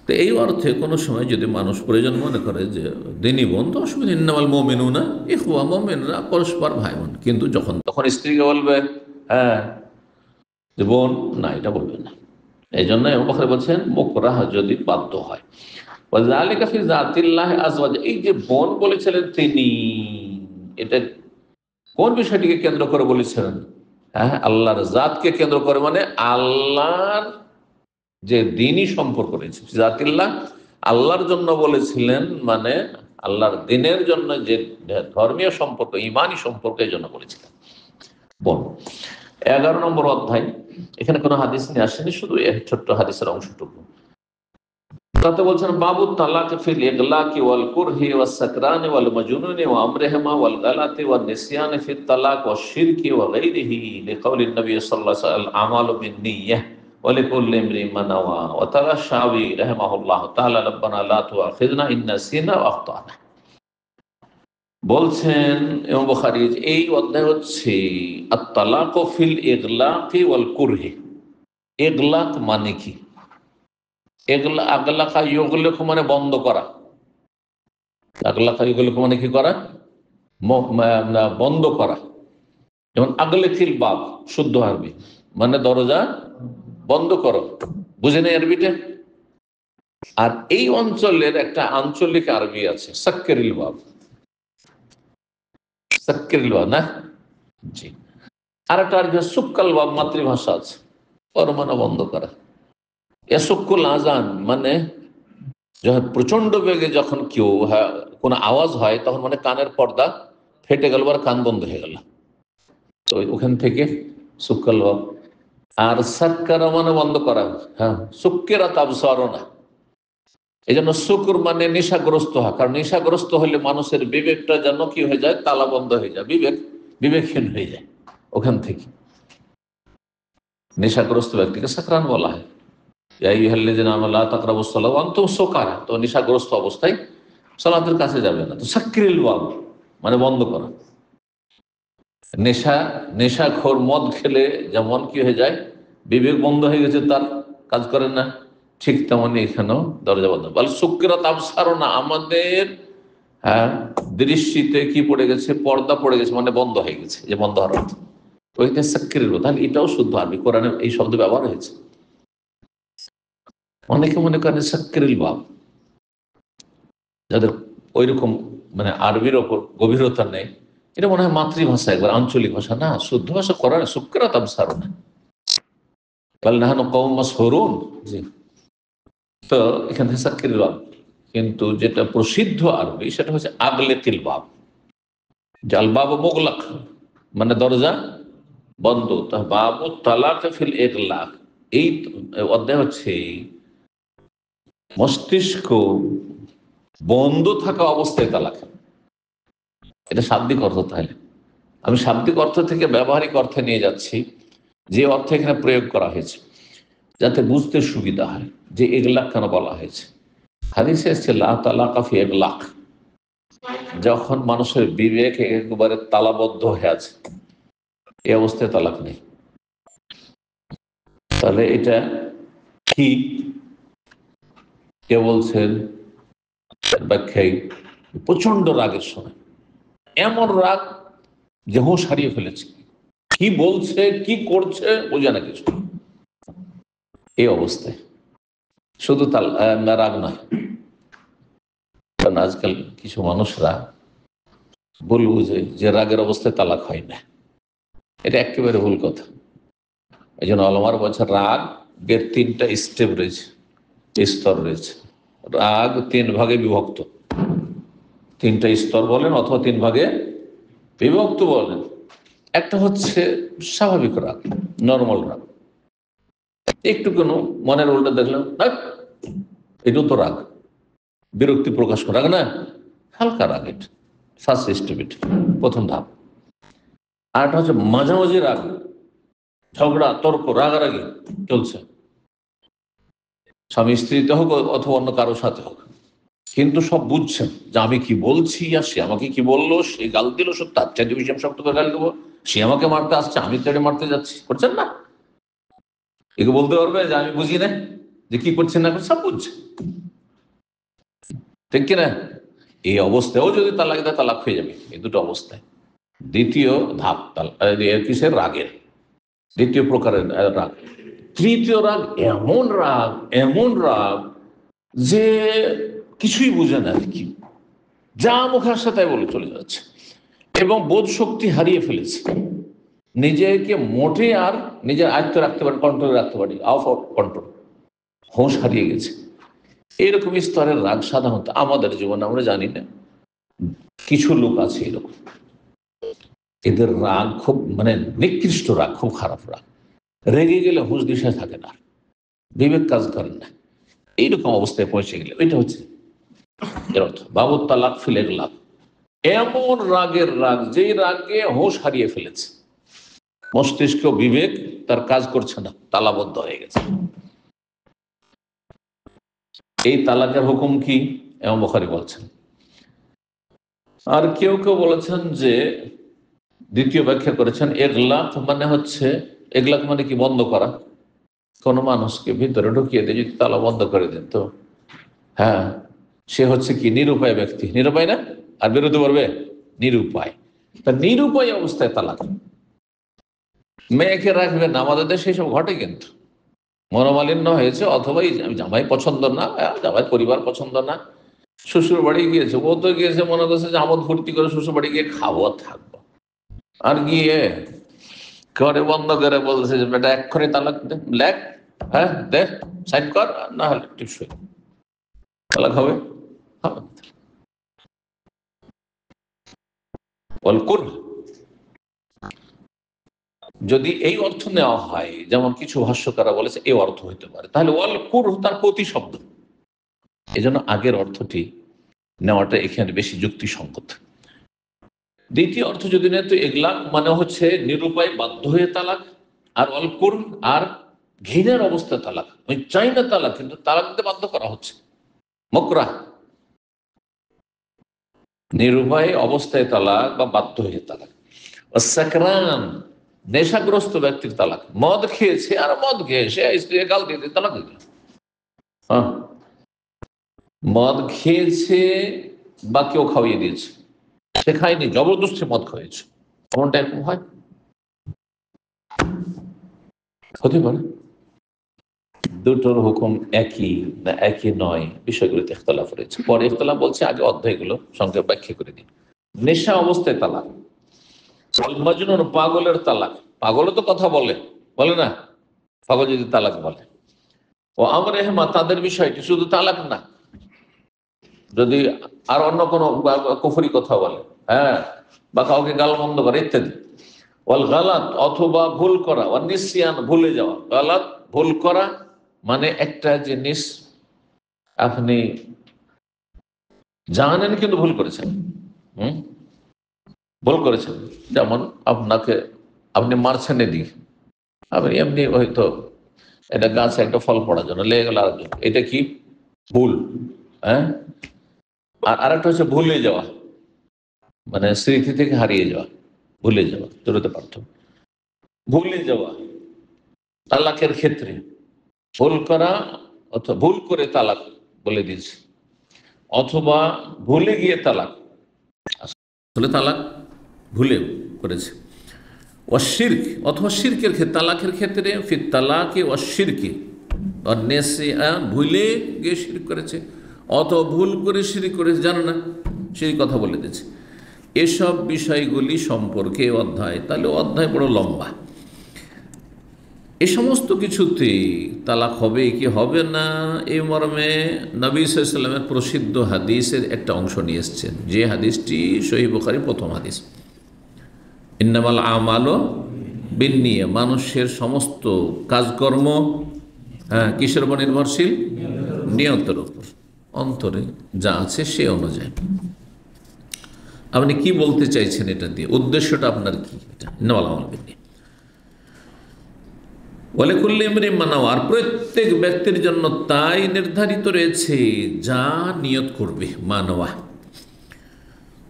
তো এই অর্থে কোনো সময় যদি মানুষ প্রয়োজন মনে করে যে দ্বীনি বোন, তো অসুবিধা, ইন্নামাল মুমিনুনা ইখওয়া, মুমিনরা পরস্পর ভাই বোন। কিন্তু যখন তখন স্ত্রীকে বলবে হ্যাঁ যে বোন, না, এটা বলবে না। এই জন্য বুখারী বলছেন মুকরাহ, যদি বাধ্য হয়। ওয়াযালিকা ফি যাতিল্লাহ আযওয়াজ, এই যে বোন বলেছিলেন তিনি, এটা কোন বিষয়টিকে কেন্দ্র করে বলেছিলেন? হ্যাঁ, আল্লাহর জাতকে কেন্দ্র করে, মানে আল্লাহর যে দ্বীনি সম্পর্ক রয়েছে। জাতিল্লাহ আল্লাহর জন্য বলেছিলেন, মানে আল্লাহর দ্বীনের জন্য যে ধর্মীয় সম্পর্ক, ইমানি সম্পর্ক, এই জন্য বলেছিলেন বোন। 11 নম্বর অধ্যায়, এখানে কোনো হাদিস নিয়ে আসেনি, শুধু এক ছোট্ট হাদিসের অংশটুকু। তাতে বলছেন বাবু তালাক ফিল ইগলাকি ওয়াল কুরহি ওয়াস সাকরানি ওয়াল মাজনুনি ওয়া আমরিহিমা ওয়াল গালাতি ওয়ান নিসয়ানি ফিত তালাক ওয়াশ শিরকি ওয়া গায়রিহি লিকাউলিন নবী সাল্লাল্লাহু আলাইহি ওয়াসাল্লাম আমালু বিন-নিয়্যাহ ওয়া লিকুল্লি ইমরিইন মা নাওয়া। ওয়া তাআলা শাওবি রাহিমাহুল্লাহু তাআলা রাব্বানা লা তুআখিযনা ইন নাসিনা ওয়া আখতানা। বলছেন ইমাম বুখারী, এই অধ্যায় হচ্ছে আত-তালাকু ফিল ইগলাকি ওয়াল কুরহি। ইগলাক মানে কি? আগলাকা ইগলাক মানে বন্ধ করা। আগলাকা ইগলাক মানে কি করা? বন্ধ করা। যেমন আগলেকিল বাব, শুদ্ধ আরবি মানে দরজা বন্ধ করো, বুঝে নেই আরবিটা? আর এই অঞ্চলের একটা আঞ্চলিক আরবি আছে, সাক্কেরিল বাব। সাক্কেরিল বাব না, জি। আর একটা আরবি সুক্কাল বাব, মাতৃভাষা আছে, ওর মানে বন্ধ করা। এসুক্কুল আজান মানে যখন প্রচন্ড বেগে যখন কেউ কোনো আওয়াজ হয়, তখন মানে কানের পর্দা ফেটে গেল, আর কান বন্ধ হয়ে গেল, তো ওখান থেকে সুক্কাল বাব। আর সাক্কারা মানে বন্ধ করা, হ্যাঁ, সুক্কেরা তাবসারও না। এই জন্য শুকুর মানে নেশাগ্রস্ত হয়, কারণ নেশাগ্রস্ত হলে মানুষের বিবেকটা যেন কি হয়ে যায়, তালা বন্ধ হয়ে যায়, বিবেকহীন হয়ে যায়। ওখান থেকে নেশাগ্রস্ত ব্যক্তিকে সাকরান বলা হয়। তো নেশাগ্রস্ত অবস্থায় সালাতের কাছে যাবে না। তো সাক্রিল বাব মানে বন্ধ করা। নেশাখোর মদ খেলে যেমন কি হয়ে যায়, বিবেক বন্ধ হয়ে গেছে, তার কাজ করে না, ঠিক তেমনই এখানেও দরজা বন্ধ। বল সুক্কিরাত আবসারুনা, আমাদের দৃষ্টিতে কি পড়ে গেছে, পর্দা পড়ে গেছে, মানে বন্ধ হয়ে গেছে, যে বন্ধ হওয়ার অর্থ ওইটা সাক্রিল। তাহলে এটাও শুদ্ধ আরবি, কোরআনে এই শব্দ ব্যবহার হয়েছে। অনেকে মনে করেন সাক্রিল বাব, যাদের ওই রকম মানে আরবির ওপর গভীরতা নেই, এটা মনে হয় মাতৃভাষা, একবার আঞ্চলিক ভাষা না, শুদ্ধ ভাষা কোরআনে সুক্কিরাত আবসারুনা। জি, তো এখান থেকে সাক্রিল বাব। কিন্তু যেটা প্রসিদ্ধ আরবি সেটা হচ্ছে আগলেকিল বাব, জাল বাব মুগলাক মানে দরজা বন্ধ। তা বাবু তালাক ফিল ইগলাক, এই অধ্যায় হচ্ছে মস্তিষ্ক বন্ধ থাকা অবস্থায় তালাক। এটা শাব্দিক অর্থ। তাহলে আমি শাব্দিক অর্থ থেকে ব্যবহারিক অর্থে নিয়ে যাচ্ছি, যে অর্থ এখানে প্রয়োগ করা হয়েছে, যাতে বুঝতে সুবিধা হয় যে ইগলাক কেন বলা হয়েছে। হাদিসে এসেছে লা তালাকা ফি ইগলাক, যখন মানুষের বিবেক একেবারে তালাবদ্ধ হয়ে আছে, এই অবস্থায় তালাক নেই। তাহলে এটা কি? কে বলছেন ব্যাখ্যায়, প্রচন্ড রাগের সময়, এমন রাগ যে হুঁশ হারিয়ে ফেলেছে, কি বলছে কি করছে বোঝে না কিছু, এই অবস্থায় শুধু রাগ নয়। কারণ আজকাল কিছু মানুষরা ভুল বুঝে যে রাগের অবস্থায় তালাক হয় না, এটা একেবারে ভুল কথা। এই জন্য আলমার বছর রাগের 3টা স্টেপ রয়েছে, স্তর রয়েছে। রাগ 3 ভাগে বিভক্ত, 3টা স্তর বলেন অথবা 3 ভাগে বিভক্ত বলেন। একটা হচ্ছে স্বাভাবিক রাগ, নর্মাল রাগ, একটু কোনো মনের উল্টা দেখলাম, এটাও তো রাগ, বিরক্তি প্রকাশ করা, রাগ না, হালকা রাগ, এটা ফার্স্ট স্টেপ, এটা প্রথম ধাপ। আর একটা হচ্ছে মাঝামাঝি রাগ, ঝগড়া, তর্ক, রাগারাগি চলছে, স্বামী স্ত্রীতে হোক অথবা অন্য কারোর সাথে হোক, কিন্তু সব বুঝছেন যে আমি কি বলছি, আর সে আমাকে কি বললো, সে গাল দিল, সব তার চাইতে বেশি আমি শক্ত করে গাল দেবো, সে আমাকে মারতে আসছে, আমি তাকে মারতে যাচ্ছি, করছেন না? একে বলতে পারবে যে আমি বুঝি না যে কি করছেন না, সব বুঝছে, ঠিক কিনা? এই অবস্থায়ও যদি তালাক দেয়, তালাক হয়ে যাবে এই দুটো অবস্থায়। দ্বিতীয় ধাপ কিসের? রাগের, দ্বিতীয় প্রকারের রাগ। তৃতীয় রাগ এমন রাগ, এমন রাগ যে কিছুই বুঝে না, কি যা মুখে আসছে তাই বলে চলে যাচ্ছে, এবং বোধ শক্তি হারিয়ে ফেলেছে, নিজেকে মোটে আর নিজের আয়ত্ত রাখতে পারে, কন্ট্রোলে রাখতে পারে, আউট অফ কন্ট্রোল, হোশ হারিয়ে গেছে। এরকম স্তরের রাগ সাধারণত আমাদের জীবনে আমরা জানি না, কিছু লোক আছে এরকম, এদের রাগ খুব নিকৃষ্ট রাগ, খুব খারাপ রাগ, রেগে গেলে হুঁশ দিশা থাকে না, বিবেক কাজ করেন না, এইরকম অবস্থায় পৌঁছে গেলে ওইটা হচ্ছে এর অর্থ। বাবু তালাক ফিল ইগলাক, এমন রাগের রাগ যেই রাগে হুঁশ হারিয়ে ফেলেছে, মস্তিষ্ক বিবেক তার কাজ করছে না, তালাবদ্ধ হয়ে গেছে। এই তালাকের হুকুম কি? ইমাম বুখারী বলছেন। আর কেউ কেউ বলেছেন যে, দ্বিতীয় ব্যাখ্যা করেছেন, ইগলাক মানে হচ্ছে, ইগলাক মানে কি? বন্ধ করা। কোনো মানুষকে ভিতরে ঢুকিয়ে দিয়ে যদি তালা বন্ধ করে দেন, তো হ্যাঁ, সে হচ্ছে কি? নিরুপায় ব্যক্তি। নিরুপায় না? আর বেরোতে পারবে? নিরুপায়। তা নিরুপায় অবস্থায় তালাক। মেয়েকে রাখবেন না, আমাদের দেশে এইসব ঘটে, কিন্তু মনোমালিন্য হয়েছে, অথবা জামাই পছন্দ না, জামাই পরিবার পছন্দ না, শ্বশুর বাড়ি গিয়েছে, ও তো গিয়েছে মনে করছে যে আমোদ ফুর্তি করে শ্বশুর বাড়ি গিয়ে খাবো থাকবো, আর গিয়ে ঘরে বন্ধ করে বলছে যে বেটা এক্ষুনি তালাক দে, লেখ, হ্যাঁ দে, সাইন কর, না হলে টিপসই তালাক হবে। যদি এই অর্থ নেওয়া হয়, যেমন কিছু ভাষ্যকারা বলেছে এই অর্থ হইতে পারে, তাহলে ওয়াল কুর তার প্রতিশব্দ, এই জন্য আগের অর্থটি নেওয়াটা এখানে বেশি যুক্তিসঙ্গত। দ্বিতীয় অর্থ যদি নেয়, তো ইগলাক মানে হচ্ছে নিরুপায়, বাধ্য হয়ে তালাক, আর অল কুর আর ঘৃণার অবস্থায় তালাক, আমি চাই না তালাক, কিন্তু তালাক দিতে বাধ্য করা হচ্ছে, মকরাহ। নিরুপায় অবস্থায় তালাক বা বাধ্য হয়ে তালাক। সাকরান, নেশাগ্রস্ত ব্যক্তির তালাক, মদ খেয়েছে আর মদ খেয়ে সে স্ত্রী গাল দিয়ে তালাক দিল। হ্যাঁ, মদ খেয়েছে বা কেউ খাওয়িয়ে দিয়েছে, সে খায়নি, জবরদস্তি মদ খাওয়িয়েছে, এমনটা এরকম হয়, হতে পারে। দুটোর হুকুম একই না একই নয়, বিষয়গুলোতে ইখতিলাফ রয়েছে। পরে ইখতিলাফ বলছে, আগে অধ্যায়গুলো সংক্ষেপে ব্যাখ্যা করে দিন। নেশা অবস্থায় তালাক, মাজনুন পাগলের তালাক, পাগলও তো কথা বলে, বলে না? পাগল যদি তালাক বলে, ও আমর এহমা, তাদের বিষয়টি শুধু তালাক না, যদি আর অন্য কোনো কুফরি কথা বলে, হ্যাঁ, বা কাউকে গালমন্দ করে ইত্যাদি। ওয়াল গালাত, অথবা ভুল করা, ওয়াল নিসিয়ান, ভুলে যাওয়া। গালাত ভুল করা মানে একটা জিনিস আপনি জানেন কিন্তু ভুল করেছেন, ভুল করেছেন, যেমন আপনি মারছেন এদিকে, আপনি এমনি হয়তো এটা গাছে একটা ফল পড়ার জন্য লেগে গেল আরেকজন, এটা কি? ভুল। হ্যাঁ, আর আরেকটা হচ্ছে ভুলে যাওয়া, মানে স্মৃতি থেকে হারিয়ে যাওয়া, ভুলে যাওয়া, দুটোতে পার্থক্য। ভুলে যাওয়া তালাকের ক্ষেত্রে, ভুল করা অথবা ভুল করে তালাক বলে দিয়েছে, অথবা ভুলে গিয়ে তালাক, আসলে তালাক ভুলে করেছে। অশিরক, অথবা শিরকের ক্ষেত্রে, তালাকের ক্ষেত্রে ফির তালাকে অশিরকে, ভুলে গিয়ে শিরক করেছে, অথবা ভুল করে শিরক করেছে, জানো না, সেই কথা বলে দিয়েছে। এসব বিষয়গুলি সম্পর্কে অধ্যায়, তাহলে অধ্যায় বড় লম্বা। এই সমস্ত কিছুতে তালাক হবে কি হবে না, এই মর্মে নবী সাল্লাল্লাহু আলাইহি ওয়াসাল্লামের প্রসিদ্ধ হাদিসের একটা অংশ নিয়ে এসেছেন, যে হাদিসটি সহিহ বুখারী প্রথম হাদিস। ইন্নামাল আমালু বিন্নিয়াত, মানুষের সমস্ত কাজকর্ম কিসের উপর নির্ভরশীল? নিয়তের উপর। অন্তরে যা আছে সে অনুযায়ী। আপনি কি বলতে চাইছেন এটা দিয়ে, উদ্দেশ্যটা আপনার কি, এটা বলে কুল্লি ইমরিন মা নাওয়া, আর প্রত্যেক ব্যক্তির জন্য তাই নির্ধারিত রয়েছে যা নিয়ত করবে, মানওয়া।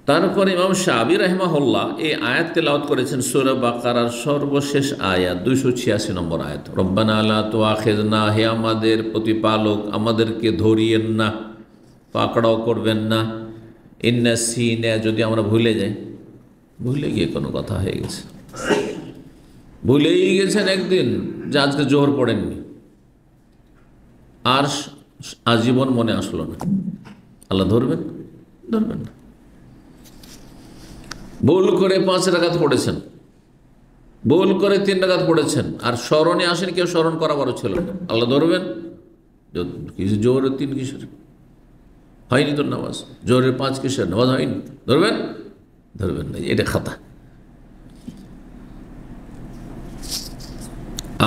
তারপরে ইমাম শাফিঈ রাহিমাহুল্লাহ এই আয়াত তেলাওয়াত করেছেন সূরা বাকারার সর্বশেষ আয়াত 286 নম্বর আয়াত, রব্বানা লা তুআখিযনা, হে আমাদের প্রতিপালক আমাদেরকে ধরিয়েন না, পাকড়াও করবেন না, ইন নাসিনা, যদি আমরা ভুলে যাই। ভুলে গিয়ে কোনো কথা হয়ে গেছে, ভুলেই গেছেন একদিন যে আজকে জোহর পড়েননি, আর আজীবন মনে আসলো না, আল্লাহ ধরবেন? ধরবেন না। ভুল করে 5 রাকাত পড়েছেন, ভুল করে 3 রাকাত পড়েছেন, আর স্মরণে আসেন, কেউ স্মরণ করাবারও ছিল না, আল্লাহ ধরবেন? কিছু জোহরের 3 কিসের হয়নি তোর নামাজ, জোহরের 5 কিসের নামাজ হয়নি, ধরবেন? ধরবেন না, এটা খাতা।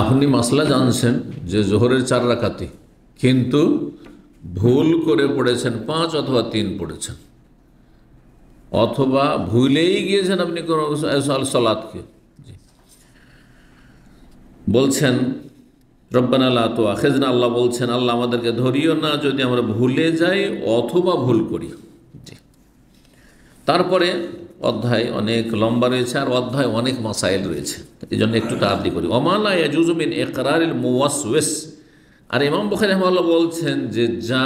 আপনি মাসলা জানছেন যে জোহরের 4 রাকাতই, কিন্তু ভুল করে পড়েছেন 5 অথবা 3 পড়েছেন, অথবা ভুলেই গিয়েছেন আপনি কোন সালাতকে। বলছেন রব্বানা লা তুআখিযনা, আল্লাহ বলছেন আল্লাহ আমাদেরকে ধরিও না যদি আমরা ভুলে যাই অথবা ভুল করি। তারপরে অধ্যায় অনেক লম্বা রয়েছে, আর অধ্যায় অনেক মাসাইল রয়েছে, এই জন্য একটু তাড়াতাড়ি করি। ওমা লা ইয়াজুজু মিন ইকরারিল মুওয়াসওয়িস, আর ইমাম বুখারী রাহিমাহুল্লাহ বলছেন যে যা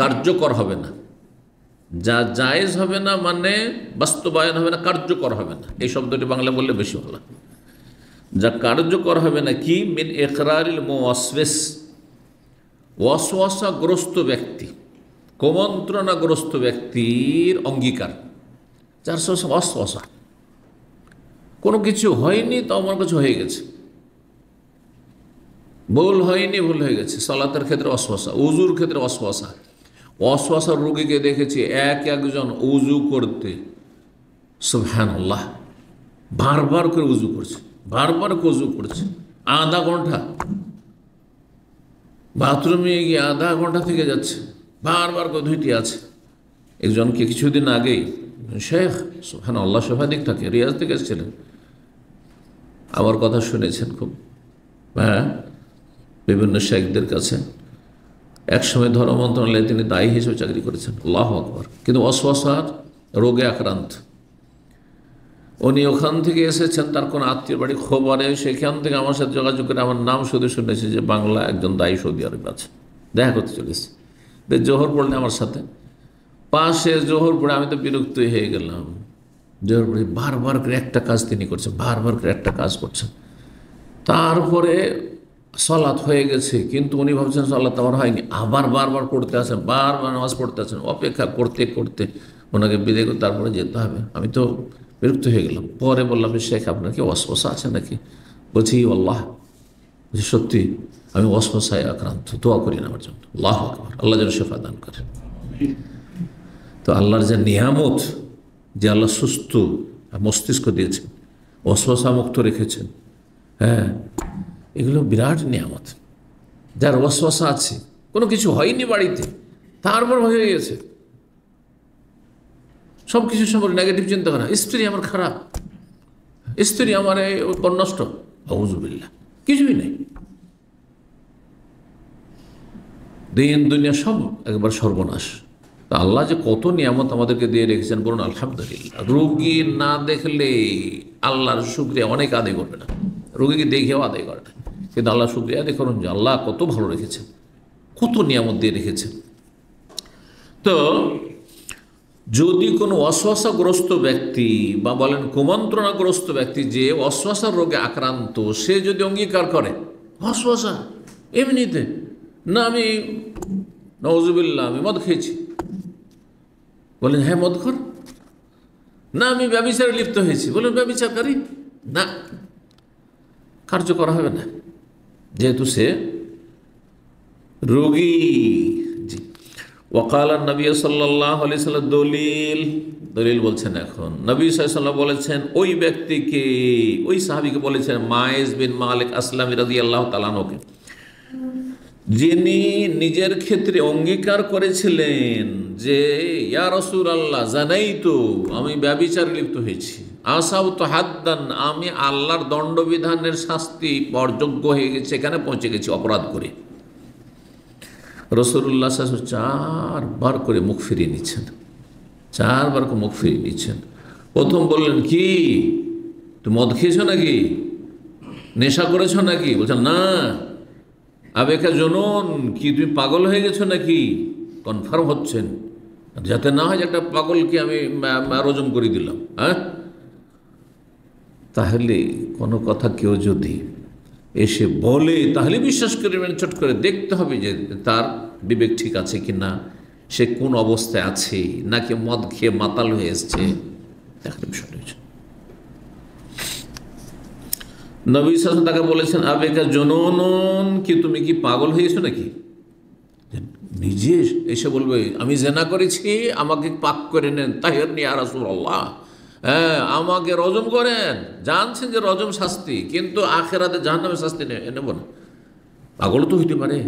কার্যকর হবে না, যা জায়েজ হবে না, মানে বাস্তবায়ন হবে না, কার্যকর হবে না, এই শব্দটি বাংলা বললে বেশি ভালো। যা কার্যকর হবে না, কি? মিন ইকরারিল মুওয়াসওয়িস, ওয়াসওয়াসাগ্রস্ত ব্যক্তি, কুমন্ত্রণাগ্রস্ত ব্যক্তির অঙ্গীকার, যার সাথে ওয়াসওয়াসা, কোনো কিছু হয়নি তো আমার কিছু হয়ে গেছে, ভুল হয়নি ভুল হয়ে গেছে, সালাতের ক্ষেত্রে ওয়াসওয়াসা, উজুর ক্ষেত্রে ওয়াসওয়াসা। ওয়াসওয়াসার রোগীকে দেখেছি একজন উজু করতে সুবহানাল্লাহ বারবার করে উজু করছে, বারবার করে উজু করছে, আধা ঘন্টা বাথরুমে গিয়ে আধা ঘন্টা থেকে যাচ্ছে, বারবার করে ধুইতে আছে। একজনকে কিছুদিন আগেই শেখ সুবহানাল্লাহ শফাদিকটাকে রিয়াজ থেকে এসেছিলেন, আমার কথা শুনেছেন খুব, হ্যাঁ, বিভিন্ন শেখদের কাছে। একসময় ধর্ম মন্ত্রণালয়ে তিনি দায়ী হিসেবে চাকরি করেছেন, আল্লাহু আকবার, কিন্তু ওয়াসওয়াসার রোগে আক্রান্ত। উনি ওখান থেকে এসেছেন, তার কোনো আত্মীয় বাড়ি খবরে, সেখান থেকে আমার সাথে যোগাযোগ করে আমার নাম শুধু শুনেছি যে বাংলা একজন দায়ী সৌদি আরবে আছে, দেখা করতে চলেছে। জোহর পড়লে আমার সাথে পাশে জোহর পড়ে আমি তো বিরক্ত হয়ে গেলাম। জোহর পড়ে বারবার করে একটা কাজ তিনি করছেন, বারবার করে একটা কাজ করছেন। তারপরে সালাত হয়ে গেছে, কিন্তু উনি ভাবছেন সালাত আমার হয়নি, আবার বারবার পড়তে আছেন, বারবার নামাজ পড়তে আছেন। অপেক্ষা করতে করতে ওনাকে বিদায় করে তারপরে যেতে হবে। আমি তো বিরক্ত হয়ে গেলাম। পরে বললাম, শেখ আপনার কি ওয়াসওয়াসা আছে নাকি? বলছি আল্লাহ, বলছি সত্যি আমি ওয়াসওয়াসায় আক্রান্ত, দোয়া করি না আমার জন্য। আল্লাহু আকবার, আল্লাহ যেন শেফা দান করেন। তো আল্লাহর যে নিয়ামত, যে আল্লাহ সুস্থ মস্তিষ্ক দিয়েছেন, ওয়াসওয়াসা মুক্ত রেখেছেন, হ্যাঁ, এগুলো বিরাট নিয়ামত। যার ওয়াসওয়াসা আছে, কোনো কিছু হয়নি বাড়িতে, তারপর হয়ে গেছে, সব কিছু সম্পর্কে নেগেটিভ চিন্তা করা, স্ত্রী আমার খারাপ, স্ত্রী আমার নষ্ট, আউযুবিল্লাহ, কিছুই নেই, দিন দুনিয়া সব একবার সর্বনাশ। তা আল্লাহ যে কত নিয়ামত আমাদেরকে দিয়ে রেখেছেন, বলুন আলহামদুলিল্লাহ। রোগী না দেখলে আল্লাহর শুকরিয়া অনেক আদায় করবে না, রোগীকে দেখেও আদায় করে না, কিন্তু আল্লাহ শুকরিয়া আদায় করুন যে আল্লাহ কত ভালো রেখেছেন, কত নিয়ামত দিয়ে রেখেছেন। তো যদি কোনো ওয়াসওয়াসাগ্রস্ত ব্যক্তি বা বলেন কুমন্ত্রণাগ্রস্ত ব্যক্তি যে ওয়াসওয়াসার রোগে আক্রান্ত, সে যদি অঙ্গীকার করে ওয়াসওয়াসা এমনিতে না, আমি নাউযুবিল্লাহ আমি মদ খেয়েছি, বলেন হ্যাঁ মদ খোর, না আমি ব্যভিচারে লিপ্ত হয়েছি, বলেন ব্যভিচারকারী, না, কার্যকর হবে না, যেহেতু সে রোগী। জি, ওয়াকাল নবী সাল্লাল্লাহু আলাইহি ওয়াসাল্লাম, দলিল বলছেন। এখন নবী সাল্লাল্লাহু আলাইহি ওয়াসাল্লাম বলেছেন ওই ব্যক্তিকে, ওই সাহাবীকে বলেছেন, মাইজ বিন মালিক আসলামী রাদিয়াল্লাহু তাআলা আনহুকে, যিনি নিজের ক্ষেত্রে অঙ্গীকার করেছিলেন যে ইয়া রাসূলুল্লাহ জানাই তো আমি ব্যভিচারে লিপ্ত হয়েছি, আসাউ তো হাদ্দান আমি আল্লাহর দণ্ডবিধানের শাস্তি পরযোগ্য হয়ে গেছে, এখানে পৌঁছে গেছি অপরাধ করে। রাসূলুল্লাহ সাল্লাল্লাহু আলাইহি ওয়াসাল্লাম 4 বার করে মুখ ফিরিয়ে নিচ্ছেন, 4 বার করে মুখ ফিরিয়ে নিচ্ছেন। প্রথম বললেন, কি তুমি মদ খেয়েছো নাকি, নেশা করেছো নাকি? বলছেন না। আবেকা জনন, কি তুমি পাগল হয়ে গেছো নাকি? কনফার্ম হচ্ছেন, যাতে না হয় যে একটা পাগলকে আমি রজম করে দিলাম। হ্যাঁ, তাহলে কোনো কথা কেউ যদি এসে বলে তাহলে বিশ্বাস করবেন, চট করে দেখতে হবে যে তার বিবেক ঠিক আছে কি না, সে কোন অবস্থায় আছে, নাকি মদ খেয়ে মাতাল হয়ে এসছে। দেখার বিষয় রয়েছে। নবী সাল্লাল্লাহু আলাইহি ওয়াসাল্লাম তাকে বলেছেন, আবেকা জনন, কি তুমি কি পাগল হয়েছো নাকি? নিজে এসে বলবে আমি জেনা করেছি, আমাকে পাক করে নেন, তাহিরনি ইয়া রাসূলুল্লাহ, হ্যাঁ আমাকে রজম করেন। জানছেন যে রজম শাস্তি, কিন্তু আখিরাতে জাহান্নামের শাস্তি নেব না। পাগল তো হইতে পারে,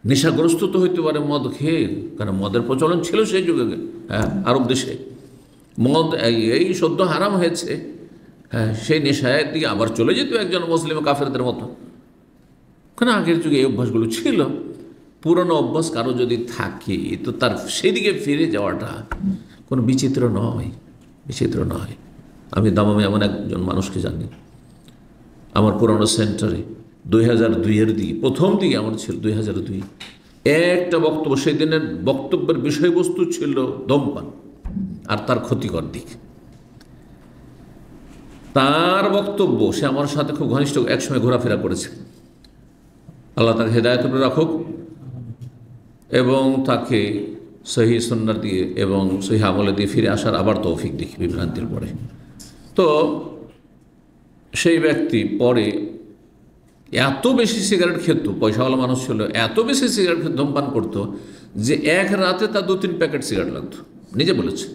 নেশাগ্রস্ত তো হইতে পারে মদ খেয়ে, কারণ মদের প্রচলন ছিল সেই যুগে। হ্যাঁ, আরব দেশে মদ এই সদ্য হারাম হয়েছে। হ্যাঁ, সেই নেশায় দিকে আবার চলে যেত একজন মুসলিম কাফেরদের মতো। কারণ আগের যুগে এই অভ্যাসগুলো ছিল। পুরনো অভ্যাস কারো যদি থাকে তো তার সেদিকে ফিরে যাওয়াটা কোনো বিচিত্র নয়, বিচিত্র নয়। আমি দামামে এমন একজন মানুষকে জানি, আমার পুরনো সেন্টারে 2002-এর দিকে, প্রথম দিকে আমার ছিল 2002, একটা বক্তব্য, সেই দিনের বক্তব্যের বিষয়বস্তু ছিল ধূমপান আর তার ক্ষতিকর দিক। তার বক্তব্য, সে আমার সাথে খুব ঘনিষ্ঠ একসময় ঘোরাফেরা করেছে, আল্লাহ তাকে হেদায়েত করে রাখুক এবং তাকে সহি সুন্নাহ দিয়ে এবং সহি আমলে দিয়ে ফিরে আসার আবার তৌফিক দিক বিভ্রান্তির পরে। তো সেই ব্যক্তি পরে এত বেশি সিগারেট খেত, পয়সাওয়ালা মানুষ ছিল, এত বেশি সিগারেট খেত, ধূমপান করতো যে এক রাতে তার 2-3 প্যাকেট সিগারেট লাগতো, নিজে বলেছে।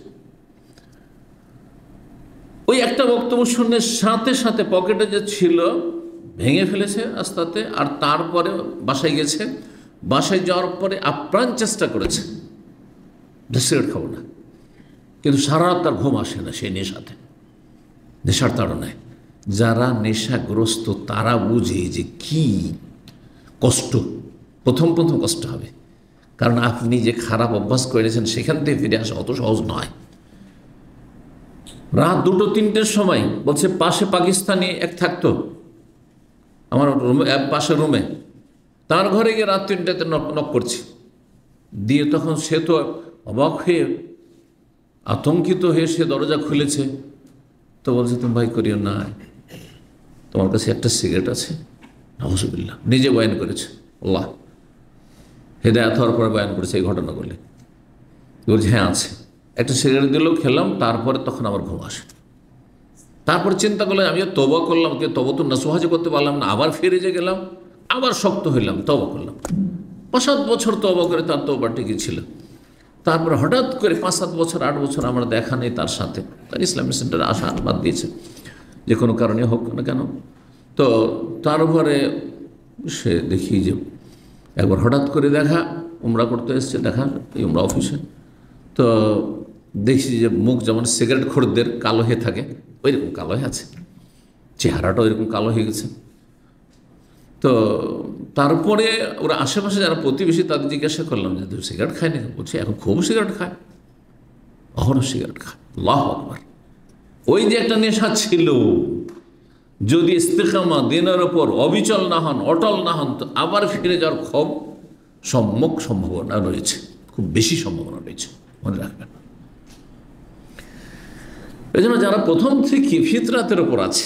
ওই একটা বক্তব্য শুনে সাথে সাথে পকেটে যে ছিল ভেঙে ফেলেছে আস্তে আস্তে, আর তারপরে বাসায় গেছে। বাসায় যাওয়ার পরে আপ্রাণ চেষ্টা করেছে সিগারেট খাবো না, কিন্তু সারা রাত তার ঘুম আসে না সেই নেশাতে, নেশার তাড়নায়। যারা নেশাগ্রস্ত তারা বুঝে যে কি কষ্ট, প্রথম প্রথম কষ্ট হবে, কারণ আপনি যে খারাপ অভ্যাস করেছেন সেখান থেকে ফিরে আসা অত সহজ নয়। রাত 2-3টের সময় বলছে পাশে পাকিস্তানি এক থাকতো আমার রুমে, পাশের রুমে, তার ঘরে গিয়ে রাত 3টাতে নক করছি দিয়ে, তখন সে তো অবাক হয়ে আতঙ্কিত হয়ে সে দরজা খুলেছে। তো বলছে তুমি ভাই করিও না, তোমার কাছে একটা সিগারেট আছে? নাউজুবিল্লাহ, নিজে বয়ান করেছে, আল্লাহ হেদায়েত হওয়ার পরে বয়ান করেছে এই ঘটনাগুলি। বলছে হ্যাঁ আছে। একটা সিগারেট দিলেও খেলাম, তারপরে তখন আমার ঘুম আসে। তারপর চিন্তা করলাম আমি তওবা করলাম, তওবা তো নসুহাজে করতে পারলাম না, আবার ফিরে যে গেলাম, আবার শক্ত হইলাম, তওবা করলাম। 5-7 বছর তওবা করে তার তওবা ঠিকই ছিল। তারপরে হঠাৎ করে 5-7 বছর 8 বছর আমার দেখা নেই তার সাথে, তার ইসলামিক সেন্টারে আসা বাদ দিয়েছে যে কোনো কারণে হোক না কেন। তো তারপরে সে দেখি যে একবার হঠাৎ করে দেখা, উমরা করতে এসছে, দেখা এই উমরা অফিসে। তো দেখছি যে মুখ যেমন সিগারেট খোরদের কালো হয়ে থাকে ওইরকম কালো হয়ে আছে, চেহারাটা ওইরকম কালো হয়ে গেছে। তো তারপরে ওরা আশেপাশে যারা প্রতিবেশী তাদের জিজ্ঞাসা করলাম যে তুই সিগারেট খায় নাকি? বলছে এখন খুব সিগারেট খায়, অহরহ সিগারেট খায়। আল্লাহু আকবার। ওই যে একটা নেশা ছিল, যদি ইস্তেকামা দিনের ওপর অবিচল না হন, অটল না হন, তো আবার ফিরে যাওয়ার খুব সম্ভাবনা রয়েছে, খুব বেশি সম্ভাবনা রয়েছে, মনে রাখবেন। এই জন্য যারা প্রথম থেকে ফিতরাতের ওপর আছে,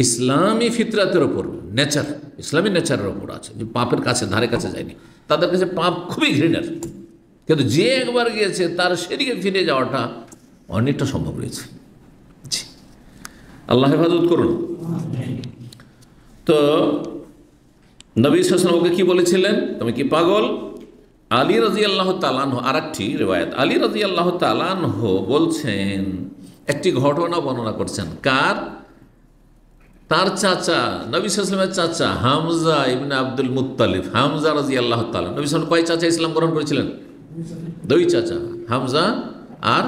ইসলামী ফিতরাতের ওপর, নেচার, ইসলামী নেচারের ওপর আছে, যে পাপের কাছে ধারে কাছে যায়নি, তাদের কাছে পাপ খুবই ঘৃণার। কিন্তু যে একবার গিয়েছে তার সেদিকে ফিরে যাওয়াটা অনেকটা সম্ভব রয়েছে। আল্লাহ হেফাজত করুন। তো নবী সাল্লাল্লাহু আলাইহি ওয়াসাল্লাম ওকে কি বলেছিলেন, তুমি কি পাগল? আলী রাদিয়াল্লাহু তাআলা আনহু, আরেকটি রিওয়ায়াত, আলী রাদিয়াল্লাহু তাআলা আনহু বলছেন, একটি ঘটনা বর্ণনা করছেন। কার? তার চাচা নবী সাল্লাল্লাহু আলাইহি ওয়াসাল্লামের চাচা হামজা ইবনে আব্দুল মুত্তালিব, হামজা রাদিয়াল্লাহু তাআলা। নবী সাল্লাল্লাহু কয় চাচা ইসলাম গ্রহণ করেছিলেন? দুই চাচা, হামজা আর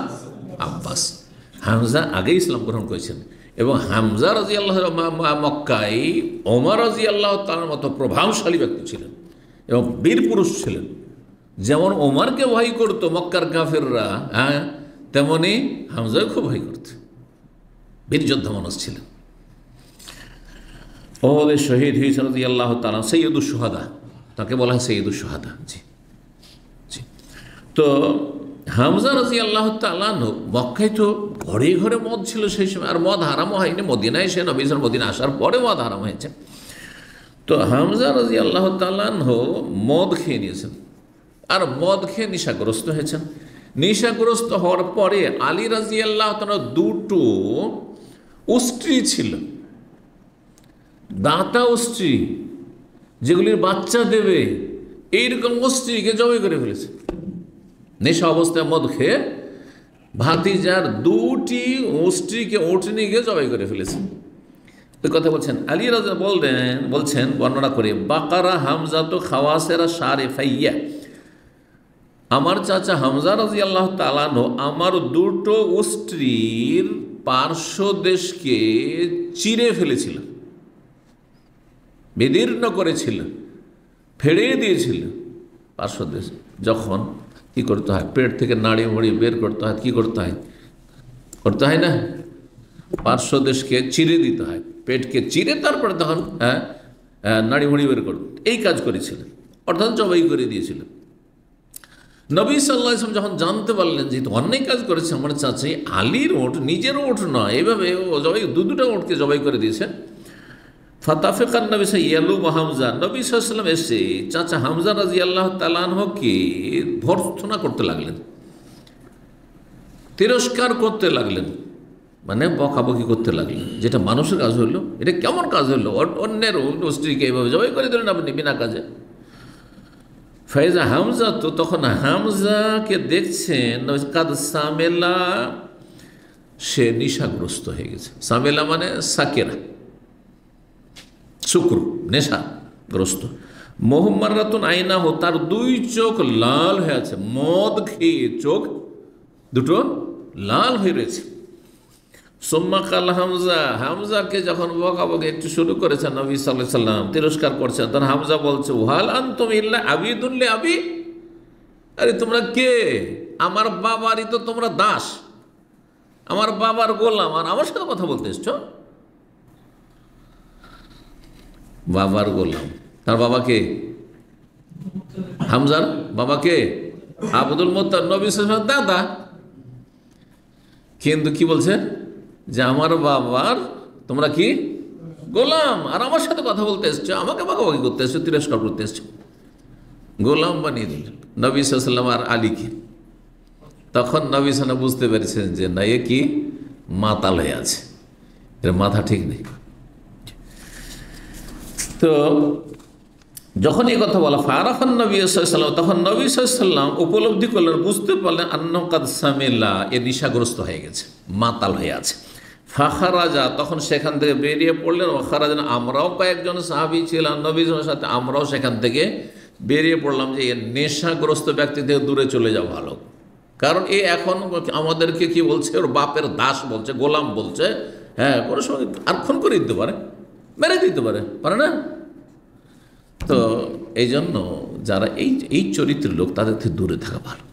আব্বাস। হামজা আগে ইসলাম গ্রহণ করেছেন এবং হামজা রাদিয়াল্লাহু মক্কায় ওমর রাদিয়াল্লাহু তাআলার মতো প্রভাবশালী ব্যক্তি ছিলেন এবং বীর পুরুষ ছিলেন। যেমন ওমরকে ভয় করতো মক্কার কাফেররা, হ্যাঁ, তেমনি হামজাকে খুব ভয় করত। বীর যোদ্ধা মানুষ ছিলেন। ওদের শহীদ হয়েছেন রাদিয়াল্লাহু তাআলা, সৈয়দুশ শুহাদা, তাকে বলা হয় সৈয়দুশ শুহাদা। জি জি। তো হামজা রাদিয়াল্লাহু তাআলা মক্কায় তো ঘরে ঘরে মদ ছিল সেই সময়, আর মদ হারামও হয়নি। মদিনায় এসে নবী সাল্লাল্লাহু মদিনা আসার পরে মদ হারাম হয়েছে। তো হামজা রাদিয়াল্লাহু তাআলা মদ খেয়ে নিয়েছেন আর মদ খেয়ে নেশাগ্রস্ত হয়েছেন। নেশাগ্রস্ত হওয়ার পরে আলী রাদিয়াল্লাহু তাআলা দুটো স্ত্রী ছিল, দাতা স্ত্রী, যেগুলির বাচ্চা দেবে, এইরকম স্ত্রীকে জবাই করে ফেলেছে। নেশা অবস্থায় মদ খেয়ে ভাতিজার দুটি স্ত্রীকে ওঠে গিয়ে জবাই করে ফেলেছে। ওই কথা বলছেন আলী রাজা বলছেন বর্ণনা করে, বাকারা হামজা তো খাওয়াসেরা সারে ফাইয়া, আমার চাচা হামজা রাদিয়াল্লাহু তাআলা আমার দুটো স্ত্রীর পার্শ্বদেশকে চিরে ফেলেছিল, বিদীর্ণ করেছিল, ফেড়ে দিয়েছিল। পার্শ্বদেশ যখন কি করতে হয়, পেট থেকে নাড়ি ভড়ি বের করতে হয়, কি করতে হয় না, পার্শ্বদেশকে চিরে দিতে হয়, পেটকে চিরে তারপরে তখন নাড়ি ভড়ি বের করতে, এই কাজ করেছিলেন, অর্থাৎ জবাই করে দিয়েছিলেন। নবী সাল্লাল্লাহু আলাইহি ওয়াসাল্লাম যখন জানতে পারলেন যে অন্যায় কাজ করেছে আমার চাচি, আলীর ওঠ, নিজের ওঠ নয়, এইভাবে জবাই দুটো ওঠকে জবাই করে দিয়েছে। ফাতাফিকান নবী ইয়ালু হামজা, নবী সাল্লাল্লাহু আলাইহি ওয়াসাল্লাম এসে চাচা হামজা রাদিয়াল্লাহু তাআলা আনহুকে ভর্ৎসনা করতে লাগলেন, তিরস্কার করতে লাগলেন, মানে বকাবকি করতে লাগলেন। যেটা মানুষের কাজ হলো, এটা কেমন কাজ হলো, অন্যের স্ত্রীকে এইভাবে জবাই করে দিলেন আপনি বিনা কাজে। ফাইজা হামজা, তো তখন হামজাকে দেখছেন কাদ সামেলা, সে নেশাগ্রস্ত হয়ে গেছে। সামেলা মানে সাকেরা, শুক্র, নেশাগ্রস্ত। মোহাম্মরাতুন আইনাহু, তার দুই চোখ লাল হয়ে আছে, মদ খেয়ে চোখ দুটো লাল হয়ে রয়েছে। সুম্মা কাল হামজা, হামজাকে যখন বকাবকি একটু শুরু করেছেন নবী সাল্লাল্লাহু আলাইহি ওয়াসাল্লাম, তিরস্কার করছেন, তখন হামজা বলছে, ওয়াল আনতুম ইল্লা আবিদুন লি আবি, আরে তোমরা কে, আমার বাবারই তো তোমরা দাস, আমার বাবার গোলাম, আর আমার সাথে কথা বলতে এসছো। বাবার গোলাম, তার বাবাকে, হামজার বাবাকে আব্দুল মুত্তালিব, নবী সাল্লাল্লাহু আলাইহি ওয়াসাল্লাম দাদা। কিন্তু কি বলছে যে আমার বাবার তোমরা কি গোলাম, আর আমার সাথে কথা বলতে এসছো, আমাকে বকাবকি করতে এসছো, তিরস্কার করতে এসছো, গোলাম বানিয়ে দিলেন নবী সাল্লাল্লাহু আলাইহি ওয়াসাল্লাম আর আলীকে। তখন নবী সাল্লাল্লাহু আলাইহি ওয়াসাল্লাম বুঝতে পেরেছেন যে না, এ কি মাতাল হয়ে আছে, এর মাথা ঠিক নেই। তো যখন এই কথা বলা, ফারাফান নবী সাল্লাল্লাহু আলাইহি ওয়াসাল্লাম, তখন নবী সাল্লাল্লাহু আলাইহি ওয়াসাল্লাম উপলব্ধি করলেন, বুঝতে পারলেন আন্নাহু কাদ সামিলা, এ নেশাগ্রস্ত হয়ে গেছে, মাতাল হয়ে আছে। ফাখারাজা, তখন সেখান থেকে বেরিয়ে পড়লেন। ওখারাজ, আমরাও কয়েকজন সাহাবী ছিলাম নবীর সাথে, আমরাও সেখান থেকে বেরিয়ে পড়লাম যে এ নেশাগ্রস্ত ব্যক্তি থেকে দূরে চলে যাওয়া ভালো। কারণ এ এখন আমাদেরকে কি বলছে, ওর বাপের দাস বলছে, গোলাম বলছে, হ্যাঁ, কোনো সময় আর খুন করে দিতে পারে, মেরে দিতে পারে না। তো এই জন্য যারা এই চরিত্রের লোক, তাদের থেকে দূরে থাকা ভালো,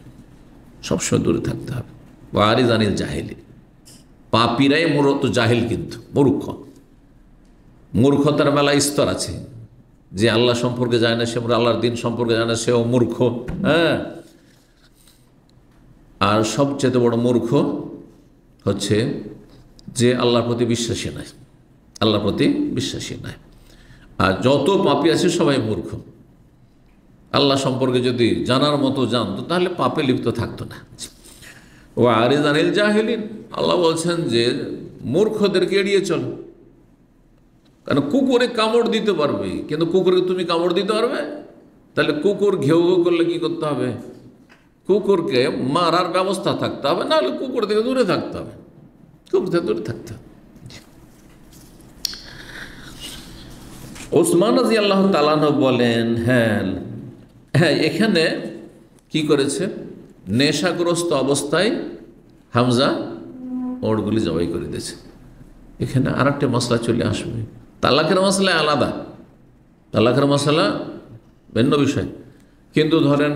সবসময় দূরে থাকতে হবে। ওয়ারি জানিল জাহিলি, পাপীরাই মূলত জাহিল, কিন্তু মূর্খতার মেলা স্তর আছে। যে আল্লাহ সম্পর্কে জানে না, সে আল্লাহর দিন সম্পর্কে জানে না, সেও মূর্খ। হ্যাঁ, আর সবচেয়ে বড় মূর্খ হচ্ছে যে আল্লাহর প্রতি বিশ্বাসী নয়, আল্লাহর প্রতি বিশ্বাসী নয়। আর যত পাপী আছে সবাই মূর্খ। আল্লাহ সম্পর্কে যদি জানার মতো জানতো তাহলে পাপে লিপ্ত থাকতো না। ও আরিজ আনিল জাহিলিন, আল্লাহ বলছেন যে মূর্খদেরকে এড়িয়ে চলো। কারণ কুকুরে কামড় দিতে পারবে, কিন্তু কুকুরকে তুমি কামড় দিতে পারবে? তাহলে কুকুর ঘেউ ঘেউ করলে কি করতে হবে? কুকুরকে মারার ব্যবস্থা থাকতে হবে, নাহলে কুকুর থেকে দূরে থাকতে হবে, কুকুর থেকে দূরে থাকতে হবে। ওসমান রাদিয়াল্লাহু তাআলা আনহু বলেন, হ্যাঁ হ্যাঁ, এখানে কি করেছে, নেশাগ্রস্ত অবস্থায় হামজা ওটগুলি জবাই করে দিয়েছে। এখানে আর একটা মশলা চলে আসবে, তালাকের মশলা আলাদা, তালাকের মশলা ভিন্ন বিষয়। কিন্তু ধরেন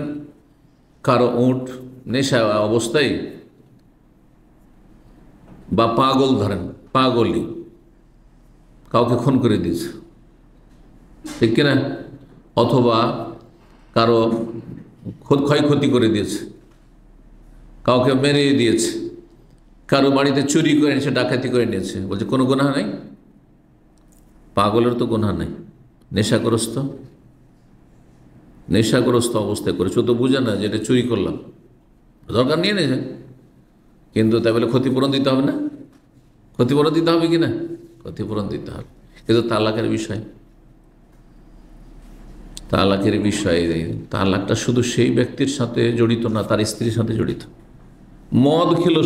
কারো উট নেশা অবস্থায় বা পাগল, ধরেন পাগলই কাউকে খুন করে দিয়েছে, ঠিক কিনা, অথবা কারো ক্ষয়ক্ষতি করে দিয়েছে, কাউকে মেরে দিয়েছে, কারো বাড়িতে চুরি করে নিয়েছে, ডাকাতি করে নিয়েছে, বলছে কোনো গুনাহ নেই। পাগলের তো গুনাহ নেই, নেশাগ্রস্ত অবস্থায় করেছে, ও তো বুঝে না যে এটা চুরি করলাম, দরকার নিয়ে নিয়েছে, কিন্তু তাই বলে ক্ষতিপূরণ দিতে হবে না? ক্ষতিপূরণ দিতে হবে কি না? ক্ষতিপূরণ দিতে হবে। কিন্তু তালাকের বিষয়, তালাকটা শুধু সেই ব্যক্তির সাথে জড়িত না, তার স্ত্রীর সাথে জড়িত। মদ খেলো,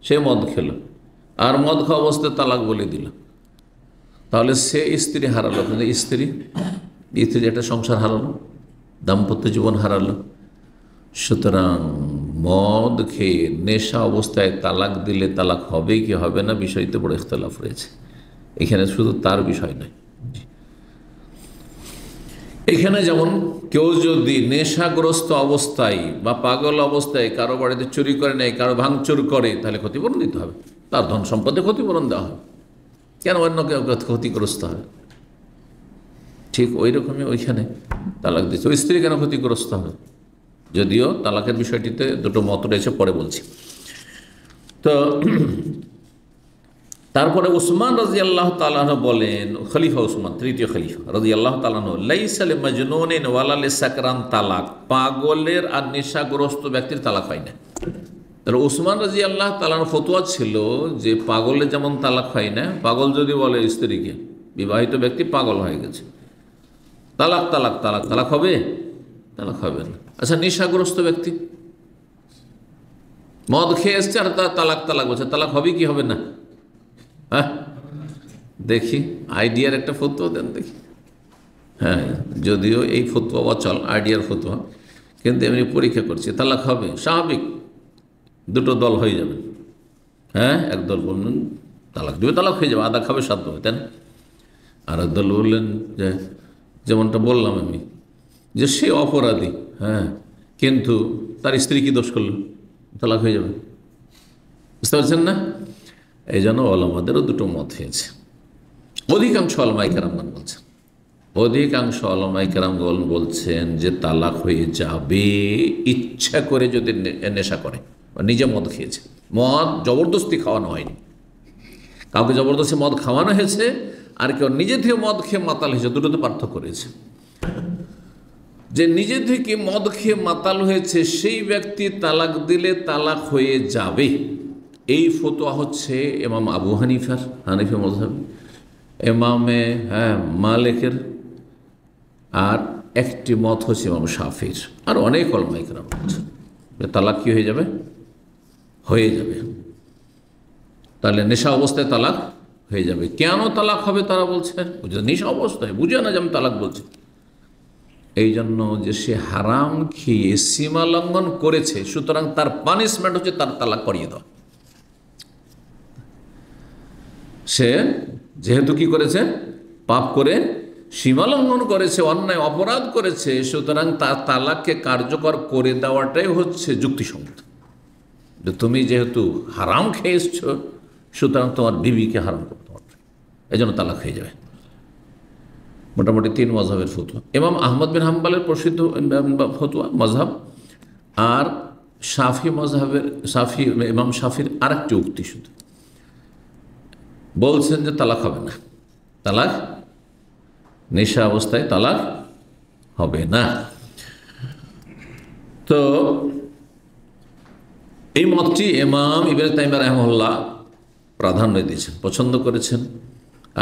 সে মদ খেলো আর মদ খাওয়া অবস্থায় তালাক বলে দিল, তাহলে সে স্ত্রী হারালো, কিন্তু স্ত্রী একটা সংসার হারালো, দাম্পত্য জীবন হারালো। সুতরাং মদ খেয়ে নেশা অবস্থায় তালাক দিলে তালাক হবে কি হবে না বিষয়তে বড় ইখতিলাফ রয়েছে। এখানে শুধু তার বিষয় নয়, এখানে যেমন কেউ যদি নেশাগ্রস্ত অবস্থায় বা পাগল অবস্থায় কারো বাড়িতে চুরি করে নেয়, কারো ভাঙচুর করে, তাহলে ক্ষতিপূরণ দিতে হবে, তার ধন সম্পদে ক্ষতিপূরণ দেওয়া হবে। কেন অন্য কেউ ক্ষতিগ্রস্ত হয়? ঠিক ওই রকমই ওইখানে তালাক দিচ্ছে, ওই স্ত্রী কেন ক্ষতিগ্রস্ত হবে? যদিও তালাকের বিষয়টিতে দুটো মত রয়েছে, পরে বলছি। তো তারপরে উসমান রাদিয়াল্লাহু তাআলা আনহু বলেন, খলিফা উসমান, তৃতীয় খলিফা রাদিয়াল্লাহু তাআলা আনহু, লাইসা লিমাজনুনিন ওয়ালা লিসাকরান তালাক, পাগলের আর নেশাগ্রস্ত ব্যক্তির তালাক হয় না। তাহলে উসমান রাদিয়াল্লাহু তাআলা আনহুর ফতোয়া ছিল যে পাগলের যেমন তালাক হয় না, পাগল যদি বলে স্ত্রীকে, বিবাহিত ব্যক্তি পাগল হয়ে গেছে, তালাক তালাক তালাক তালাক হবে? তালাক হবে না। আচ্ছা, নেশাগ্রস্ত ব্যক্তি মদ খেয়ে এসছে আর তার তালাক তালাক বলছে, তালাক হবে কি হবে না? হ্যাঁ, দেখি আইডিয়ার একটা ফতোয়া দেন দেখি। হ্যাঁ, যদিও এই ফতোয়া অচল, আইডিয়ার ফতোয়া, কিন্তু এমনি পরীক্ষা করছি, তালাক হবে স্বাভাবিক, দুটো দল হয়ে যাবে। হ্যাঁ, একদল বললেন তালাক দেবে, তালাক হয়ে যাবে, আদা খাবে সাধ্য হবে, তাই না? আর একদল বললেন যে, যেমনটা বললাম আমি, যে সে অপরাধী, হ্যাঁ, কিন্তু তার স্ত্রী কি দোষ করলো, তালাক হয়ে যাবে। বুঝতে পারছেন না? এই জন্য ওলামাদেরও দুটো মত হয়েছে। অধিকাংশ ওলামায়ে কেরামগণ বলছেন, অধিকাংশ ওলামায়ে কেরামগণ বলছেন যে তালাক হয়ে যাবে ইচ্ছা করে যদি নেশা করে, নিজে মদ খেয়েছে, মদ জবরদস্তি খাওয়ানো হয়নি, কাউকে জবরদস্তি মদ খাওয়ানো হয়েছে, আর কেউ নিজে থেকে মদ খেয়ে মাতাল হয়েছে, দুটোতে পার্থক্য রয়েছে। যে নিজে থেকে মদ খেয়ে মাতাল হয়েছে সেই ব্যক্তি তালাক দিলে তালাক হয়ে যাবে, এই ফতোয়া হচ্ছে ইমাম আবু হানিফার, হানিফি মযহাব, ইমামে মালিকের, আর একটি মত হচ্ছে ইমাম শাফির, আর অনেক উলামায়ে কেরাম বলছেন তালাক কি হয়ে যাবে, হয়ে যাবে। তাহলে নেশা অবস্থায় তালাক হয়ে যাবে। কেন তালাক হবে তারা বলছেন, নেশা অবস্থায় বুঝে না যে আমি তালাক বলছি, এই জন্য যে সে হারাম খেয়ে সীমা লঙ্ঘন করেছে, সুতরাং তার পানিশমেন্ট হচ্ছে তার তালাক করিয়ে দেওয়া। সে যেহেতু কি করেছে, পাপ করে সীমা লঙ্ঘন করেছে, অন্যায় অপরাধ করেছে, সুতরাং তার তালাককে কার্যকর করে দেওয়াটাই হচ্ছে যুক্তিসঙ্গত। যে তুমি যেহেতু হারাম খেয়ে এসছ, সুতরাং তোমার বিবিকে হারাম করতে হবে, এই জন্য তালাক হয়ে যাবে। মোটামুটি তিন মযহাবের ফতোয়া, ইমাম আহমদ বিন হাম্বলের প্রসিদ্ধ ফতোয়া মযহাব, আর শাফি মযহাবের ইমাম শাফির আরেকটি উক্তি শুধু বলছেন যে তালাক হবে না, তালাক নেশা অবস্থায় তালাক হবে না। তো এই মতটি ইমাম ইবনে তাইমিয়া রাহিমাহুল্লাহ প্রাধান্য দিয়েছেন, পছন্দ করেছেন,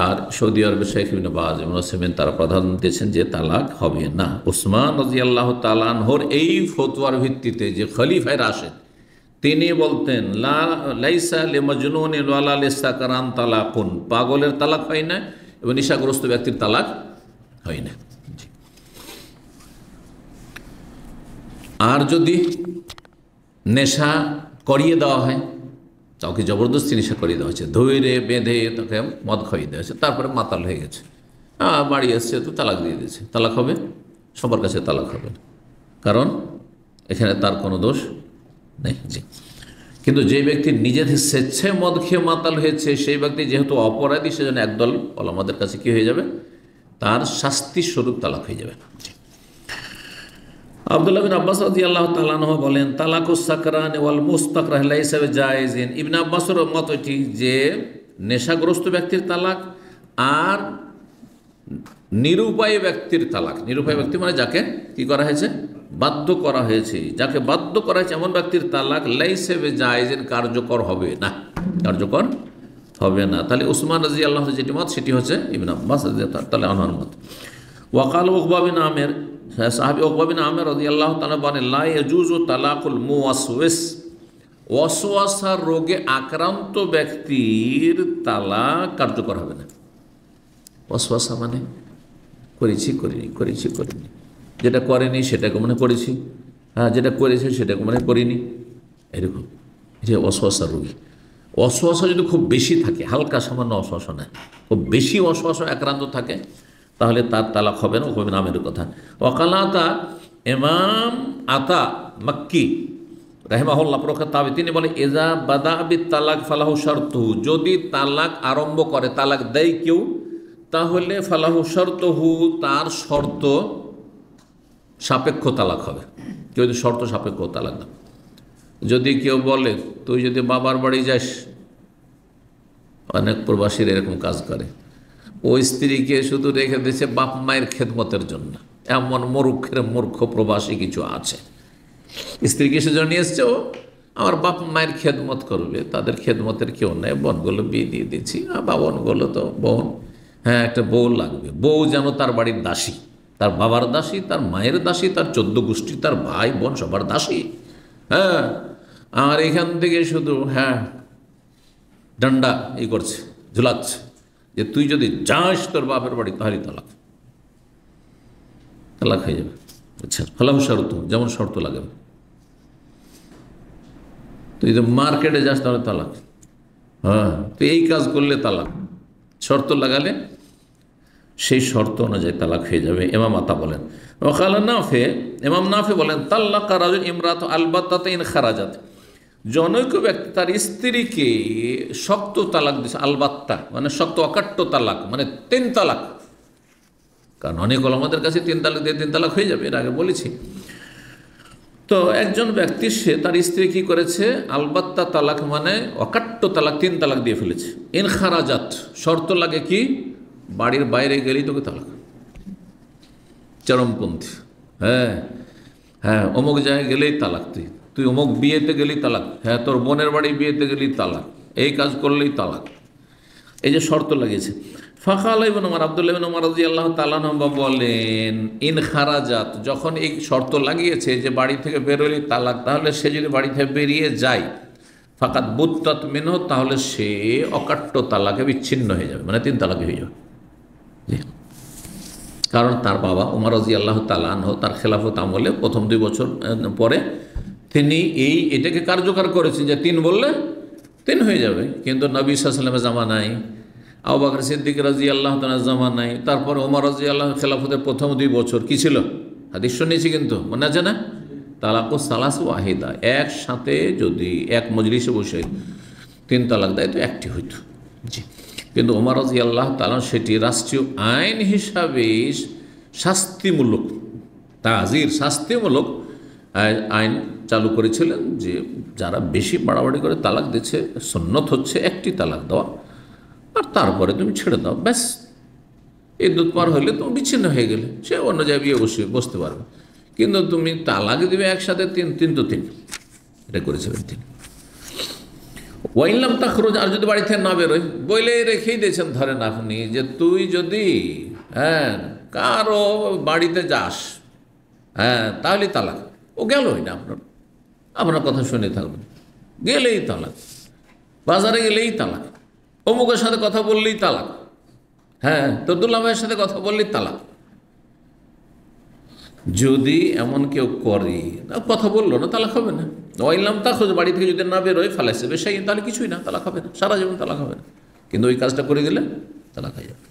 আর সৌদি আরবের শেখ ইবনে বাজ, ইবনে উসাইমিন তারা প্রাধান্য দিয়েছেন যে তালাক হবে না। উসমান রাদিয়াল্লাহু তাআলা আনহুর এই ফতোয়ার ভিত্তিতে যে খলিফায়ে রাশিদ, তিনি বলতেন লাইসা লিমাজনুনিন ওয়ালা লিসাকরান তালাকুন, পাগলের তালাক হয় না এবং নেশাগ্রস্ত ব্যক্তির তালাক হয় না। আর যদি নেশা করিয়ে দেওয়া হয়, কাউকে জবরদস্তি নেশা করিয়ে দেওয়া হয়েছে, ধৈর্য বেঁধে তাকে মদ খাইয়ে দেওয়া হয়েছে, তারপরে মাতাল হয়ে গেছে, বাড়ি এসছে তো তালাক দিয়ে দিয়েছে, তালাক হবে? সবার কাছে তালাক হবে না, কারণ এখানে তার কোনো দোষ নেই। জি, কিন্তু যে ব্যক্তি নিজের স্বেচ্ছায় মদ খেয়ে মাতাল হয়েছে, সেই ব্যক্তি যেহেতু অপরাধী, সেজন্য একদল ওলামাদের কাছে কি হয়ে যাবে, তার শাস্তি স্বরূপ তালাক হয়ে যাবে। আব্দুল্লাহ বিন আব্বাস রাদিয়াল্লাহু তাআলা আনহু বলেন, তালাকুস সাকরান ওয়াল মুস্তাকরাহ লাইসা বিজায়েজিন। ইবনে আব্বাসের মত এটি যে নেশাগ্রস্ত ব্যক্তির তালাক আর নিরুপায় ব্যক্তির তালাক, নিরুপায় ব্যক্তি মানে যাকে কি করা হয়েছে, বাধ্য করা হয়েছে, যাকে বাধ্য করা হয়েছে এমন ব্যক্তির তালাক লাইসা বিজায়েজিন, কার্যকর হবে না, কার্যকর হবে না। তাহলে উসমান রাদিয়াল্লাহু যেটি মত সেটি হচ্ছে ইবনে আব্বাস রাদিয়াল্লাহু তাআলা আনহুর মত। ওয়াকাল উকবা বিন আমের, সাহাবী উকবা বিন আমের রাদিয়াল্লাহু তাআলা বলেন, লা ইয়াজুজু তালাকুল মুওয়াসওয়িস, ওয়াসওয়াসার রোগে আক্রান্ত ব্যক্তির তালাক কার্যকর হবে না। ওয়াসওয়াসা মানে করেছি করিনি, করেছি করিনি, যেটা করেনি সেটাকে মনে করেছি, যেটা করেছে সেটাকে মনে করিনি, এরকম যে ওয়াসওয়াসার রোগী। ওয়াসওয়াসা যদি খুব বেশি থাকে, হালকা সামান্য ওয়াসওয়াসা না, খুব বেশি ওয়াসওয়াসা আক্রান্ত থাকে, তাহলে তার তালাক হবে না। ওকবা নামের কথা। ওয়াকালাতা ইমাম আতা মাক্কি রাহিমাহুল্লাহ প্রখ্যাত তাবী, তিনি বলে, এজা বাদা বিত তালাক ফালাহু শারতুহু, যদি তালাক আরম্ভ করে, তালাক দেয় কেউ, তাহলে ফালাহু শারতুহু, তার শর্ত সাপেক্ষ তালাক হবে। কেউ যদি শর্ত সাপেক্ষ তালাক দেয়, যদি কেউ বলে তুই যদি বাবার বাড়ি যাস, অনেক প্রবাসীর এরকম কাজ করে, ওই স্ত্রীকে শুধু রেখে দিয়েছে বাপ মায়ের খেদমতের জন্য, এমন মূর্খ প্রবাসী কিছু আছে। স্ত্রীকে সেজন্য নিয়ে এসছে, ও আমার বাপ মায়ের খেদমত করবে, তাদের খেদমতের কেউ নেই, বোনগুলো বিয়ে দিয়ে দিচ্ছি, বাবনগুলো তো বোন, একটা বউ লাগবে, বউ যেন তার বাড়ির দাসী, তার বাবার দাসী, তার মায়ের দাসী, তার 14 গোষ্ঠী, তার ভাই বোন সবার দাসী। আর এখান থেকে শুধু ডান্ডা করছে, ঝুলাচ্ছে, যে তুই যদি যাস তোর বাপের বাড়ি তাহলে তালাক, তালাক হয়ে যাবে। আচ্ছা, ফালাহু শর্ত, যেমন শর্ত লাগাবে, তুই যদি মার্কেটে যাস তাহলে তালাক, তুই এই কাজ করলে তালাক, শর্ত লাগালে সেই শর্ত অনুযায়ী তালাক হয়ে যাবে। ইমাম আতা বলেন, ওয়াকালা নাফে, ইমাম নাফে বলেন, তাল্লাকা রাজুল ইমরাত আলবাত্তাতে ইন খারাজাত, জনৈক ব্যক্তি তার স্ত্রীকে শক্ত তালাক দিচ্ছে, আলবাত্তা মানে শক্ত, অকাট্য তালাক মানে 3 তালাক, কারণ অনেক ওলামাদের কাছে 3 তালাক দিয়ে 3 তালাক হয়ে যাবে, এর আগে বলেছি। তো একজন ব্যক্তি সে তার স্ত্রী কি করেছে, আলবাত্তা তালাক মানে অকাট্য তালাক, 3 তালাক দিয়ে ফেলেছে। ইন খারাজাত, শর্ত লাগে কি, বাড়ির বাইরে গেলেই তোকে তালাক, চরমপন্থী, অমুক জায়গায় গেলেই তালাক, তুই অমুক বিয়েতে গেলি তালাক, তোর বোনের বাড়ি বিয়েতে গেলি তালাক, এই কাজ করলেই তালাক, এই যে শর্ত লাগিয়েছে। ফাকাল ইবনে ওমর, আব্দুল্লাহ ইবনে ওমর রাদিয়াল্লাহু তাআলা আনহু বলেন, ইন খারাজাত, যখন এই শর্ত লাগিয়েছে যে বাড়ি থেকে বেরোলেই তালাক, তাহলে সে যদি বাড়ি থেকে বেরিয়ে যায়, ফাকাত বুত্তাত মিনহু, তাহলে সে অকাট্য তালাকে বিচ্ছিন্ন হয়ে যাবে, মানে 3 তালাকে হয়ে যাবে। কারণ তার বাবা ওমর রাদিয়াল্লাহু তাআলা আনহু তার খেলাফত আমলে প্রথম 2 বছর পরে তিনি এটাকে কার্যকর করেছেন যে 3 বললে 3 হয়ে যাবে। কিন্তু নবী সাল্লাল্লাহু আলাইহি ওয়াসাল্লামের জামানায়, আবু বকর সিদ্দিক রাদিয়াল্লাহু তাআলার জামানায়, তারপরে ওমর রাদিয়াল্লাহু খেলাফতের প্রথম 2 বছর কি ছিল, হাদিস শুনেছি কিন্তু মনে আছে না, তালাকুস সালাস ওয়াহিদা, একসাথে যদি এক মজলিসে বসে 3 তালাক দেয় তো একটি হইতো। জি, কিন্তু ওমর রাদিয়াল্লাহু তাআলা সেটি রাষ্ট্রীয় আইন হিসাবে শাস্তিমূলক, তাজির শাস্তিমূলক আইন চালু করেছিলেন, যে যারা বেশি বাড়াবাড়ি করে তালাক দিচ্ছে, সুন্নত হচ্ছে একটি তালাক দেওয়া, আর তারপরে তুমি ছেড়ে দাও, ব্যাস। এই দুধ পার হলে তুমি বিচ্ছিন্ন হয়ে গেলে, সে অন্য জায়গায় বিয়ে বসতে পারবে, কিন্তু তুমি তালাক দিবে একসাথে 3 তো 3, এটা করেছিলেন তিনি। ওয়াইনলাম তাখরুজ, আর যদি বাড়ি থেকে না বেরোয়, বইলে রেখেই দিয়েছেন, ধরেন আপনি যে তুই যদি কারো বাড়িতে যাস, তাহলে তালাক, ও গেলই না, আপনার কথা শুনে থাকবেন, গেলেই তালাক, বাজারে গেলেই তালাক, অমুকের সাথে কথা বললেই তালাক, হ্যাঁ, তো দুলা ভাইয়ের সাথে কথা বললি তালাক। যদি এমন কেউ করে, কথা বললো না, তালাক হবে না। ওয়াইলাম তাখরুজ, বাড়ি থেকে যদি না বেরোয় ফালাইছে বেশাই, তাহলে কিছুই না, তালাক হবে না, সারা জীবন তালাক হবে না। কিন্তু ওই কাজটা করে দিলে তালাক হয়ে যাবে।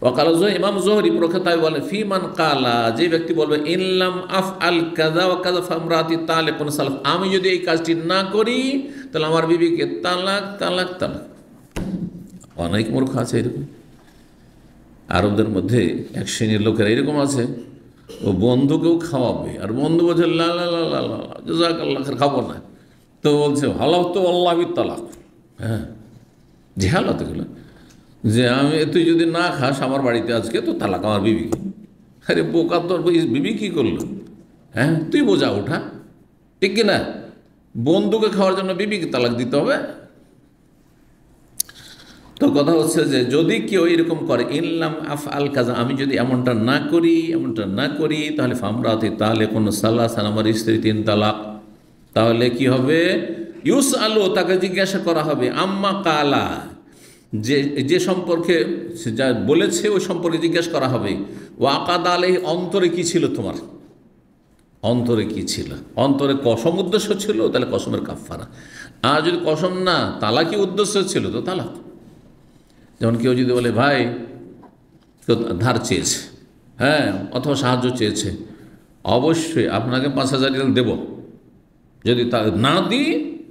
ওয়াকাল ইমাম জোহরি প্রখ্যাত বলে, ফি মান কালা, যে ব্যক্তি বলবে ইনলাম আফ আল কাজা ওয়া কাজা ফামরাতি তালিকুন সালাফ, আমি যদি এই কাজটি না করি তাহলে আমার বিবিকে তালাক তালাক তালাক। অনেক মূর্খ আছে এরকম। আরবদের মধ্যে এক শ্রেণীর লোকেরা এরকম আছে, ও বন্ধুকেও খাওয়াবে, আর বন্ধু বলছে লা লা লা লা লা জাযাকাল্লাহ খাইর, খাবো না, তো বলছে হালাল তো আল্লাহ বিত তালাক। হ্যাঁ, জেহালত এগুলো, যে আমি তুই যদি না খাস আমার বাড়িতে আজকে তো তালাক আমার বিবিকে। আরে বোকা, তোর বিবি কী করলো? হ্যাঁ, তুই বোঝা ওঠা, ঠিক কিনা? বন্ধুকে খাওয়ার জন্য বিবিকে তালাক দিতে হবে? তো কথা হচ্ছে যে যদি কেউ এরকম করে, ইনলাম আফ আল কাজা, আমি যদি এমনটা না করি তাহলে ফামরাতি, তাহলে কোনো সালাসান, আমার স্ত্রী 3 তালাক। তাহলে কি হবে? ইউস আলো, তাকে জিজ্ঞাসা করা হবে, আম্মা কালা, যে সম্পর্কে যা বলেছে ওই সম্পর্কে জিজ্ঞাসা করা হবে। ওয়াকাদ আলাইহি, অন্তরে কি ছিল তোমার, অন্তরে কি ছিল? অন্তরে কসম উদ্দেশ্য ছিল, তাহলে কসমের কাফারা। আর যদি কসম না, তালাকই উদ্দেশ্য ছিল, তো তালাক। যেমন কেউ যদি বলে ভাই কেউ ধার চেয়েছে, হ্যাঁ, অথবা সাহায্য চেয়েছে, অবশ্যই আপনাকে 5,000 রিয়াল দেব, যদি তা না দিই,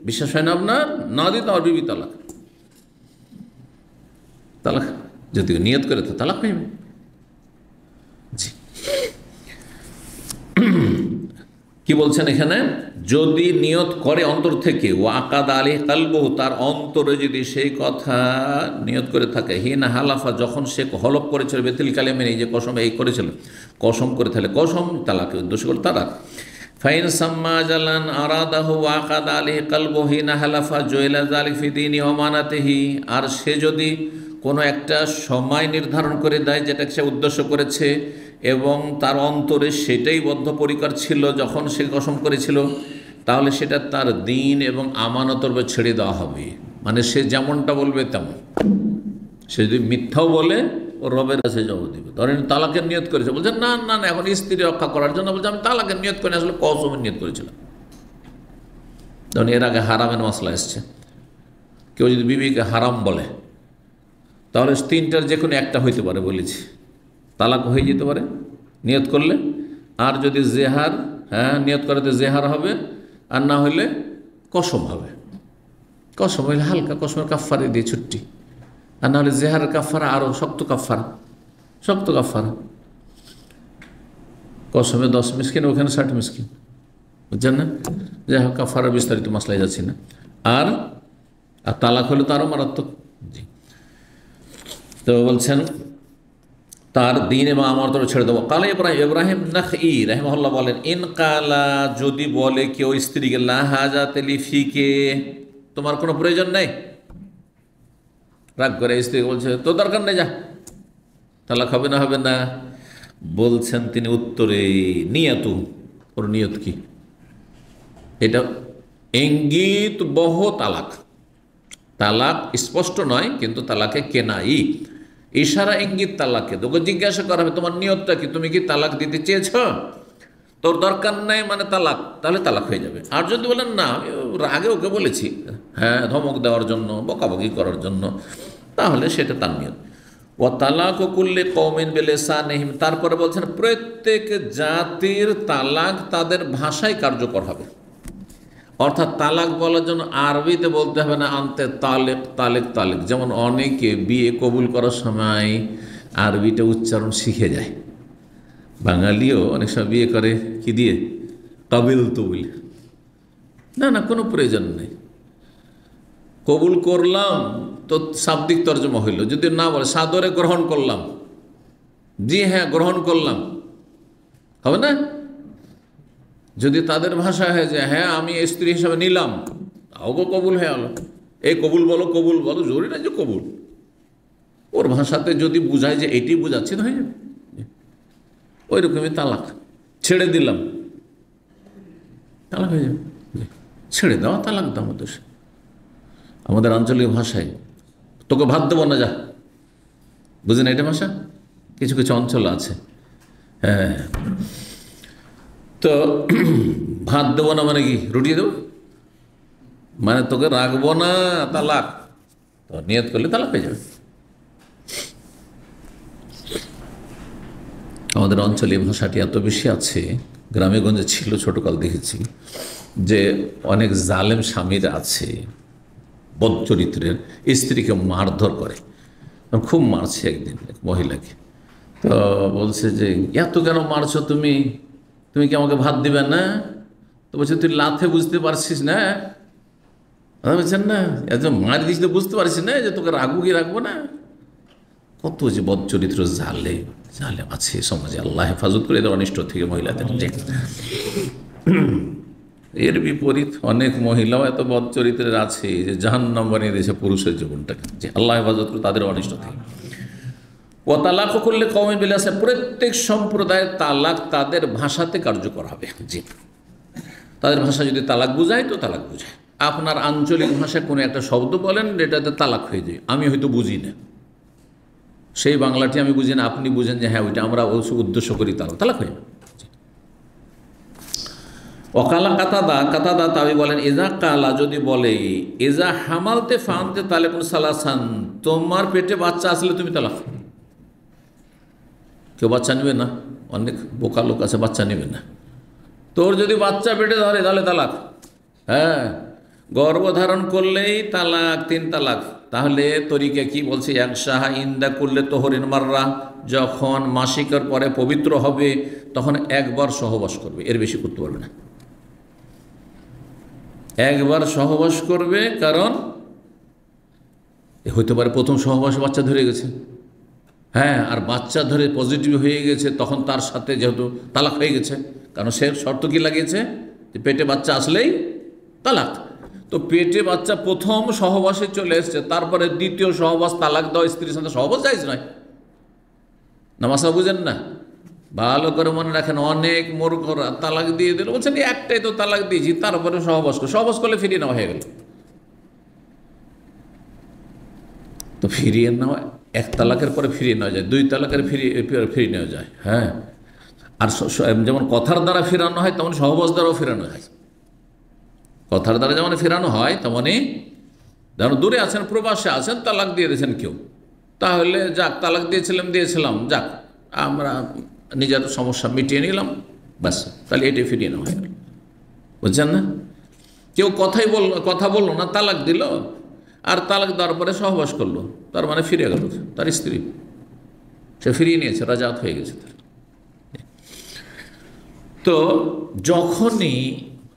বিশ্বাস হয় না আপনার, না দিই তো আমার বিবি তালাক। তালাক যদি নিয়ত করে তো তালাক হয়ে যাবে। জি, কি বলছেন এখানে? যদি নিয়ত করে অন্তর থেকে, ওয়াকাদ আলী কালবহু, তার অন্তরে যদি সেই কথা নিয়ত করে থাকে, হিন হালাফা, যখন সে হলফ করেছিল, বেতিল কালেমে, এই যে কসম এই করেছিল, কসম করে, তাহলে কসম তালাকে উদ্দেশ্য করে তালাক। ফাইন সাম্মা জালান আরাদাহু ওয়াকাদ আলী কালবহু হিন হালাফা জয়লা জালিক ফি দীনি ওমানাতিহি, আর সে যদি কোনো একটা সময় নির্ধারণ করে দেয় যেটা সে উদ্দেশ্য করেছে, এবং তার অন্তরে সেটাই বদ্ধপরিকর ছিল যখন সে কসম করেছিল, তাহলে সেটা তার দিন এবং আমানতের উপর ছেড়ে দেওয়া হবে। মানে সে যেমনটা বলবে তেমন। সে যদি মিথ্যাও বলে, ও রবের কাছে জবাব দিবে। ধরেন তালাকের নিয়ত করেছে, বলছে না না না, এখন স্ত্রী রক্ষা করার জন্য বলছে আমি তালাকের নিয়ত করি, আসলে কসমের নিয়ত করেছিলাম। ধরুন এর আগে হারামের মশলা এসছে, কেউ যদি বিবিকে হারাম বলে, তাহলে 3টার যে কোনো একটা হইতে পারে, বলেছি তালাক হয়ে যেতে পারে নিয়ত করলে। আর যদি জেহার, হ্যাঁ, নিয়ত করাতে জেহার হবে, আর না হইলে কসম হবে। কসম হইলে হালকা, কসমের কাফারা দিয়ে ছুট্টি, আর না হলে জেহারের কাফারা আরও শক্ত কাফারা, শক্ত কাফারা। কসমে 10 মিসকিন, ওখানে 60 মিসকিন, বুঝছেন না? যাই হোক, কাফারা বিস্তারিত মশলায় যাচ্ছি না। আর তালাক হলে তো আরও মারাত্মক। জি, তো বলছেন তার দিন এবং আমার তো ছেড়ে দেবো। কালে ইব্রাহিম নাখঈ রাহিমাহুল্লাহ বলেন, ইন কালা, যদি বলে কেউ স্ত্রীকে, লা হাজাত লি ফিকে, তোমার কোনো প্রয়োজন নেই, রাগ করে স্ত্রী বলছে তো দরকার নেই, যা, তালাক হবে না, হবে না? বলছেন তিনি উত্তরে, নিয়তু, ওর নিয়ত কি? এটা ইঙ্গিত বহ তালাক। তালাক স্পষ্ট নয়, কিন্তু তালাকে কেনাই, ইশারা ইঙ্গিত তালাকে। তোকে জিজ্ঞাসা করা হবে তোমার নিয়তটা কি, তুমি কি তালাক দিতে চেয়েছ? তোর দরকার নেই মানে তালাক, তাহলে তালাক হয়ে যাবে। আর যদি বলেন না, আমি আগে ওকে বলেছি, হ্যাঁ, ধমক দেওয়ার জন্য, বকাবকি করার জন্য, তাহলে সেটা তার নিয়ত। ও তালাক কুল্লি কওমিন বিলিসানিহিম, তারপরে বলছেন প্রত্যেক জাতির তালাক তাদের ভাষায় কার্যকর হবে। অর্থাৎ তালাক বলার জন্য আরবিতে বলতে হবে না আনতে তালেক তালেক তালেক। যেমন অনেকে বিয়ে কবুল করার সময় আরবিটা উচ্চারণ শিখে যায়। বাঙালিও অনেক সময় বিয়ে করে কি দিয়ে, কাবিল তো বলে। না না, কোনো প্রয়োজন নেই। কবুল করলাম তো শাব্দিক তর্জমা হইল, যদি না বলে সাদরে গ্রহণ করলাম, জি হ্যাঁ গ্রহণ করলাম, হবে না? যদি তাদের ভাষা হয়ে যায়, হ্যাঁ আমি স্ত্রী হিসাবে নিলাম, তাও কবুল হয়ে গেল। এই কবুল বলো, কবুল বলো, জরুরি না যে কবুল। ওর ভাষাতে যদি বুঝায় যে এটি বুঝাচ্ছি, হয়ে যাবে। ওই রকমই তালাক, ছেড়ে দিলাম, তালাক হয়ে যাবে। ছেড়ে দেওয়া, তালাক দাও। আমাদের আঞ্চলিক ভাষায় তোকে ভাত দেবো না, যা, বুঝেন এটা ভাষা? কিছু কিছু অঞ্চল আছে। হ্যাঁ, তো ভাত দেবো না মানে কি, রুটি দেবো মানে তোকে রাখবো না, তালাক। তো নিয়ত করলে তালাক হয়ে যাবে। আমাদের অঞ্চলে এই ভাষাটি এত বেশি আছে, গ্রামে গঞ্জে ছিল, ছোটকাল দেখেছি যে অনেক জালেম স্বামীরা আছে, বদ চরিত্রের, স্ত্রীকে মারধর করে। খুব মারছে একদিন এক মহিলাকে, তো বলছে যে এত কেন মারছো তুমি, তুমি কি আমাকে ভাত দিবে না? তো বলছে তুই লাথে বুঝতে পারছিস না? বলছেন না একজন মার দিস তো বুঝতে পারছিস না যে তোকে রাখবো কি রাখবো না? কত যে বদ চরিত্র জালে জালেম আছে সমাজে, আল্লাহ হেফাজত করে এদের অনিষ্ট থেকে মহিলাদের। এর বিপরীত অনেক মহিলাও এত বদ চরিত্রের আছে যে জাহান্নাম বানিয়ে দিয়েছে পুরুষের জীবনটাকে, যে আল্লাহ হেফাজত করে তাদের অনিষ্ট থেকে। ও তালাক করলে কমে বেলে আসে, প্রত্যেক সম্প্রদায়ের তালাক তাদের ভাষাতে কার্যকর হবে। জি, তাদের ভাষা যদি তালাক বুঝায় তো তালাক বুঝায়। আপনার আঞ্চলিক ভাষায় কোনো একটা শব্দ বলেন, এটাতে তালাক হয়ে যায়, আমি হয়তো বুঝি না, সেই বাংলাটি আমি বুঝি না, আপনি বুঝেন যে হ্যাঁ ওইটা আমরা উদ্দেশ্য করি, তালাক, তালাক হয়ে যাবে। ওকালা কাতাদা, কাতাদা তাবি বলেন এজা কালা যদি বলে এজা হামালতে ফানতে তালে কোন সালাসান, তোমার পেটে বাচ্চা আসলে তুমি তালাক। কেউ বাচ্চা নেবে না, অনেক বোকা লোক আছে বাচ্চা নেবে না। তোর যদি বাচ্চা পেটে ধরে তাহলে তালাক। হ্যাঁ, গর্ভধারণ করলেই তালাক, 3 তালাক। তাহলে তরিকা কি বলছে, এক সাহা ইন্দা করলে তোহরিন মাররা, যখন মাসিকের পরে পবিত্র হবে তখন একবার সহবাস করবে, এর বেশি করতে পারবে না। একবার সহবাস করবে, কারণ হইতে পারে প্রথম সহবাসে বাচ্চা ধরে গেছে, হ্যাঁ, আর বাচ্চা ধরে পজিটিভ হয়ে গেছে, তখন তার সাথে যেহেতু তালাক হয়ে গেছে, কারণ সে শর্ত কি লাগিয়েছে যে পেটে বাচ্চা আসলেই তালাক। তো পেটে বাচ্চা প্রথম সহবাসে চলে এসছে, তারপরে দ্বিতীয় সহবাস তালাক দেওয়া স্ত্রীর সাথে সহবাস জায়েজ নয়। নামাজা বুঝেন না, ভালো করে মনে রাখেন। অনেক মূর্খরা তালাক দিয়ে দিল, বলছেন একটাই তো তালাক দিয়েছি, তারপরে সহবাস করলে ফিরিয়ে নেওয়া হয়ে গেল। তো ফিরিয়ে নেওয়া, 1 তালাকের পরে ফিরিয়ে নেওয়া যায়, 2 তালাকের ফিরিয়ে নেওয়া যায়। হ্যাঁ, আর যেমন কথার দ্বারা ফেরানো হয় তেমন সহবাস দ্বারাও ফেরানো হয়। কথার দ্বারা যেমন ফেরানো হয় তেমনই, যেমন দূরে আছেন, প্রবাসে আছেন, তালাক দিয়ে দিয়েছেন কেউ, তাহলে যাক তালাক দিয়েছিলাম যাক, আমরা নিজের সমস্যা মিটিয়ে নিলাম, ব্যাস, তাহলে এটাই ফিরিয়ে নেওয়া হয়ে গেল। বুঝছেন না? কেউ কথা বললো না, তালাক দিল, আর তালাক দেওয়ার পরে সহবাস করলো, তার মানে ফিরে গেল তার স্ত্রী, সে ফিরিয়ে নিয়েছে, রাজাত হয়ে গেছে তার। তো যখনই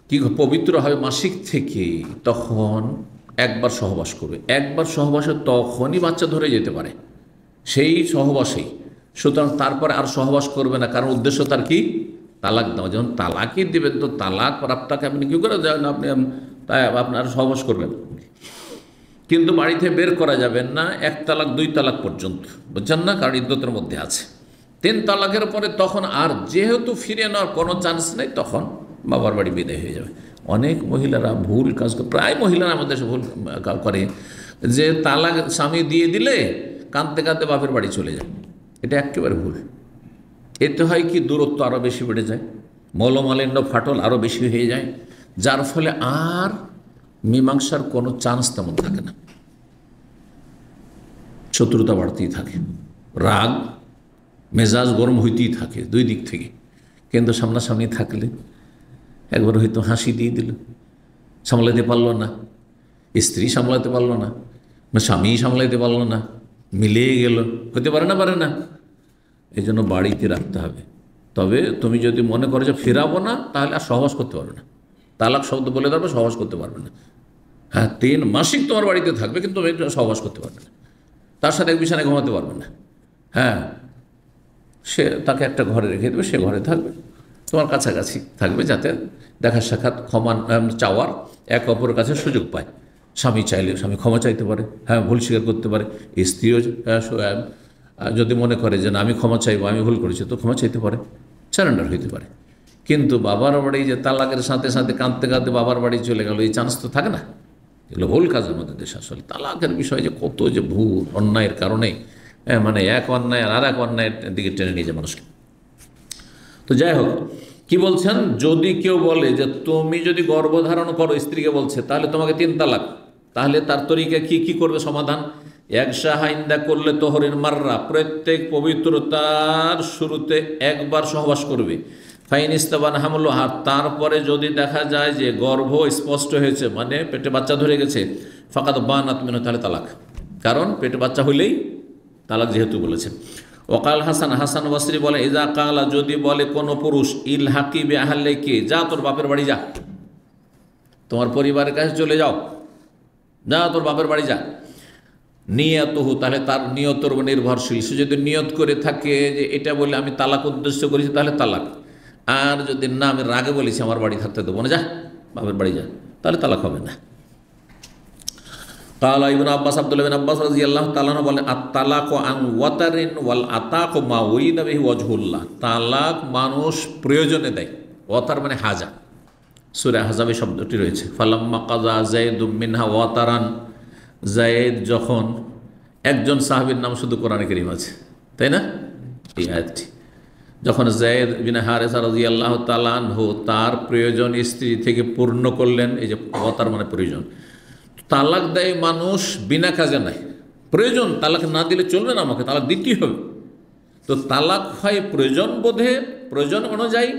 কি পবিত্র হবে মাসিক থেকে, তখন একবার সহবাস করবে, একবার সহবাসে তখনই বাচ্চা ধরে যেতে পারে, সেই সহবাসেই। সুতরাং তারপরে আর সহবাস করবে না, কারণ উদ্দেশ্য তার কি, তালাক দেওয়া। যখন তালাকই দেবেন তো তালাক প্রাপ্তাকে আপনি কী করে যাবেন, আপনি তাই আপনার সহবাস করবেন, কিন্তু বাড়িতে বের করা যাবেন না 1 তালাক 2 তালাক পর্যন্ত, বুঝছেন না, কারণ ইদ্যতের মধ্যে আছে। 3 তালাকের পরে তখন আর যেহেতু ফিরে নেওয়ার কোনো চান্স নেই, তখন বাবার বাড়ি বিদায় হয়ে যাবে। অনেক মহিলারা ভুল কাজ করে, প্রায় মহিলারা আমাদের দেশে ভুল করে, যে তালাক স্বামী দিয়ে দিলে কাঁদতে কাঁদতে বাপের বাড়ি চলে যায়। এটা একেবারে ভুল। এতে হয় কি, দূরত্ব আরও বেশি বেড়ে যায়, মলমালিন্য ফাটল আরও বেশি হয়ে যায়, যার ফলে আর মীমাংসার কোনো চান্স তেমন থাকে না, শত্রুতা বাড়তেই থাকে, রাগ মেজাজ গরম হইতেই থাকে 2 দিক থেকে। কিন্তু সামনাসামনি থাকলে একবার হয়তো হাসি দিয়ে দিল, সামলাতে পারলো না, স্ত্রী সামলাতে পারলো না, স্বামী সামলাতে পারলো না, মিলিয়ে গেল, হতে পারে না। এই জন্য বাড়িতে রাখতে হবে। তবে তুমি যদি মনে করো যে ফেরাবো না, তাহলে আর সহবাস করতে পারবে না, তালাক শব্দ বলে তারপর সহবাস করতে পারবে না। হ্যাঁ, 3 মাসিক তোমার বাড়িতে থাকবে, কিন্তু তুমি সহবাস করতে পারবে না, তার সাথে এক বিছানায় ঘুমাতে পারবে না। হ্যাঁ, সে তাকে একটা ঘরে রেখে দেবে, সে ঘরে থাকবে, তোমার কাছাকাছি থাকবে, যাতে দেখা সাক্ষাৎ ক্ষমা চাওয়ার এক অপরের কাছে সুযোগ পায়। স্বামী চাইলে স্বামী ক্ষমা চাইতে পারে, হ্যাঁ, ভুল স্বীকার করতে পারে। স্ত্রীও যদি মনে করে যে না আমি ক্ষমা চাইবো, আমি ভুল করেছি, তো ক্ষমা চাইতে পারে, সারেন্ডার হইতে পারে। কিন্তু বাবার বাড়ি যে তালাকের সাথে সাথে কাঁদতে কাঁদতে বাবার বাড়ি চলে গেল, এই চান্স তো থাকে না। এগুলো ভুল কাজ আমাদের দেশে। আসলে তালাকের বিষয়ে যে কত যে ভুল অন্যায়ের কারণে মানে এক অন্যায় আর এক অন্যায়ের দিকে টেনে নিয়ে যায় মানুষকে। তো যাই হোক, কি বলছেন, যদি কেউ বলে যে তুমি যদি গর্ভধারণ করো, স্ত্রীকে বলছে, তাহলে তোমাকে 3 তালাক, তাহলে তার তরিকা কি করবে সমাধান? এক শাহাইন্দা করলে তোহরিন মাররা, প্রত্যেক পবিত্রতার শুরুতে একবার সহবাস করবে। ফাইন ইস্তাবান হামলো হাত, তারপরে যদি দেখা যায় যে গর্ভ স্পষ্ট হয়েছে, মানে পেটে বাচ্চা ধরে গেছে, ফাকাত বানাত মিনহু, তাহলে তালাক। কারণ পেটে বাচ্চা হইলেই তালাক যেহেতু বলেছে। ওকাল হাসান, হাসান বসরি বলে, ইজা কালা, যদি বলে কোনো পুরুষ, ইল হাকি বে আহলেকে, যা তোর বাপের বাড়ি যা, তোমার পরিবারের কাছে চলে যাও, যা তোর বাপের বাড়ি যা। নিয়তহু, তাহলে তার নিয়তর উপর নির্ভরশীল। সে যদি নিয়ত করে থাকে যে এটা বলে আমি তালাক উদ্দেশ্য করেছি, তাহলে তালাক। আর যদি না, আমি রাগে বলেছি আমার বাড়ি থাকতে দেবো না, যা বাপের বাড়ি যা, তাহলে তালাক হবে না। কালা ইবনে আব্বাস, আব্দুল্লাহ ইবনে আব্বাস রাদিয়াল্লাহু তাআলা আনহু বলেন, আত-তালাকু আন ওয়াতারিন ওয়াল আতাকু মা উরিদা বিহি ওয়াজহুল্লাহ, তালাক মানুষ প্রয়োজনে দেয়। ওয়াতার মানে হাজা, সূরা আহজাবে শব্দটি রয়েছে। ফালাম্মা কাযা যায়েদুম মিনহা ওয়াতারান, যায়েদ যখন, একজন সাহাবীর নাম শুধু কোরআনে কারীম আছে, তাই না? এই আয়াতটি যখন যায়েদ বিন হারেসা রাদিয়াল্লাহু তাআলা আনহু তার প্রয়োজন স্ত্রী থেকে পূর্ণ করলেন, এই যে ওয়াতার মানে প্রয়োজন। তালাক দেয় মানুষ বিনা কাজে নাই, প্রয়োজন, তালাক না দিলে চলবে না, আমাকে তালাক দিতেই হবে। তো তালাক হয় প্রয়োজন বোধে, প্রয়োজন অনুযায়ী।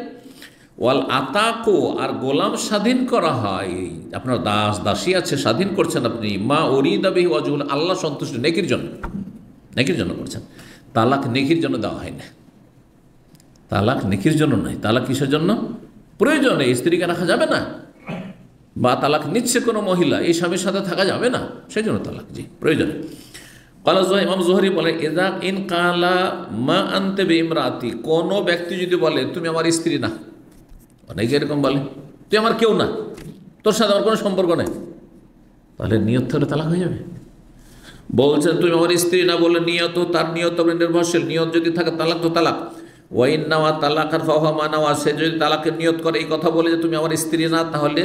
ওয়াল আতাকো, আর গোলাম স্বাধীন করা হয়, আপনার দাস দাসী আছে, স্বাধীন করছেন আপনি, মা উরিদা বিহি ওয়াজহুল, আল্লাহ সন্তুষ্ট, নেকির জন্য, নেকির জন্য করছেন। তালাক নেকির জন্য দেওয়া হয় না, তালাক নেকির জন্য নয়। তালাক কিসের জন্য? প্রয়োজনে, স্ত্রীকে রাখা যাবে না, বা তালাক নিচ্ছে কোনো মহিলা, এই স্বামীর সাথে থাকা যাবে না, সেই জন্য তালাক, জি প্রয়োজনে। কালা ইমাম জোহরি বলে, ইজা ইন কালা মা আনতে বে ইমরাতি, কোনো ব্যক্তি যদি বলে তুমি আমার স্ত্রী না, অনেকে এরকম বলে, তুই আমার কেউ না, তোর সাথে আমার কোনো সম্পর্ক নেই, তাহলে নিয়ত থাকলে তালাক হয়ে যাবে। বলছে তুমি আমার স্ত্রী না বলে নিয়ত, তার নিয়ত নির্ভরশীল, নিয়ত যদি থাকে তালাক তো তালাক। ওয়াইন নাওয়া তালাক আর ফাওয়া মানাওয়া, সে যদি তালাকের নিয়ত করে এই কথা বলে যে তুমি আমার স্ত্রী না, তাহলে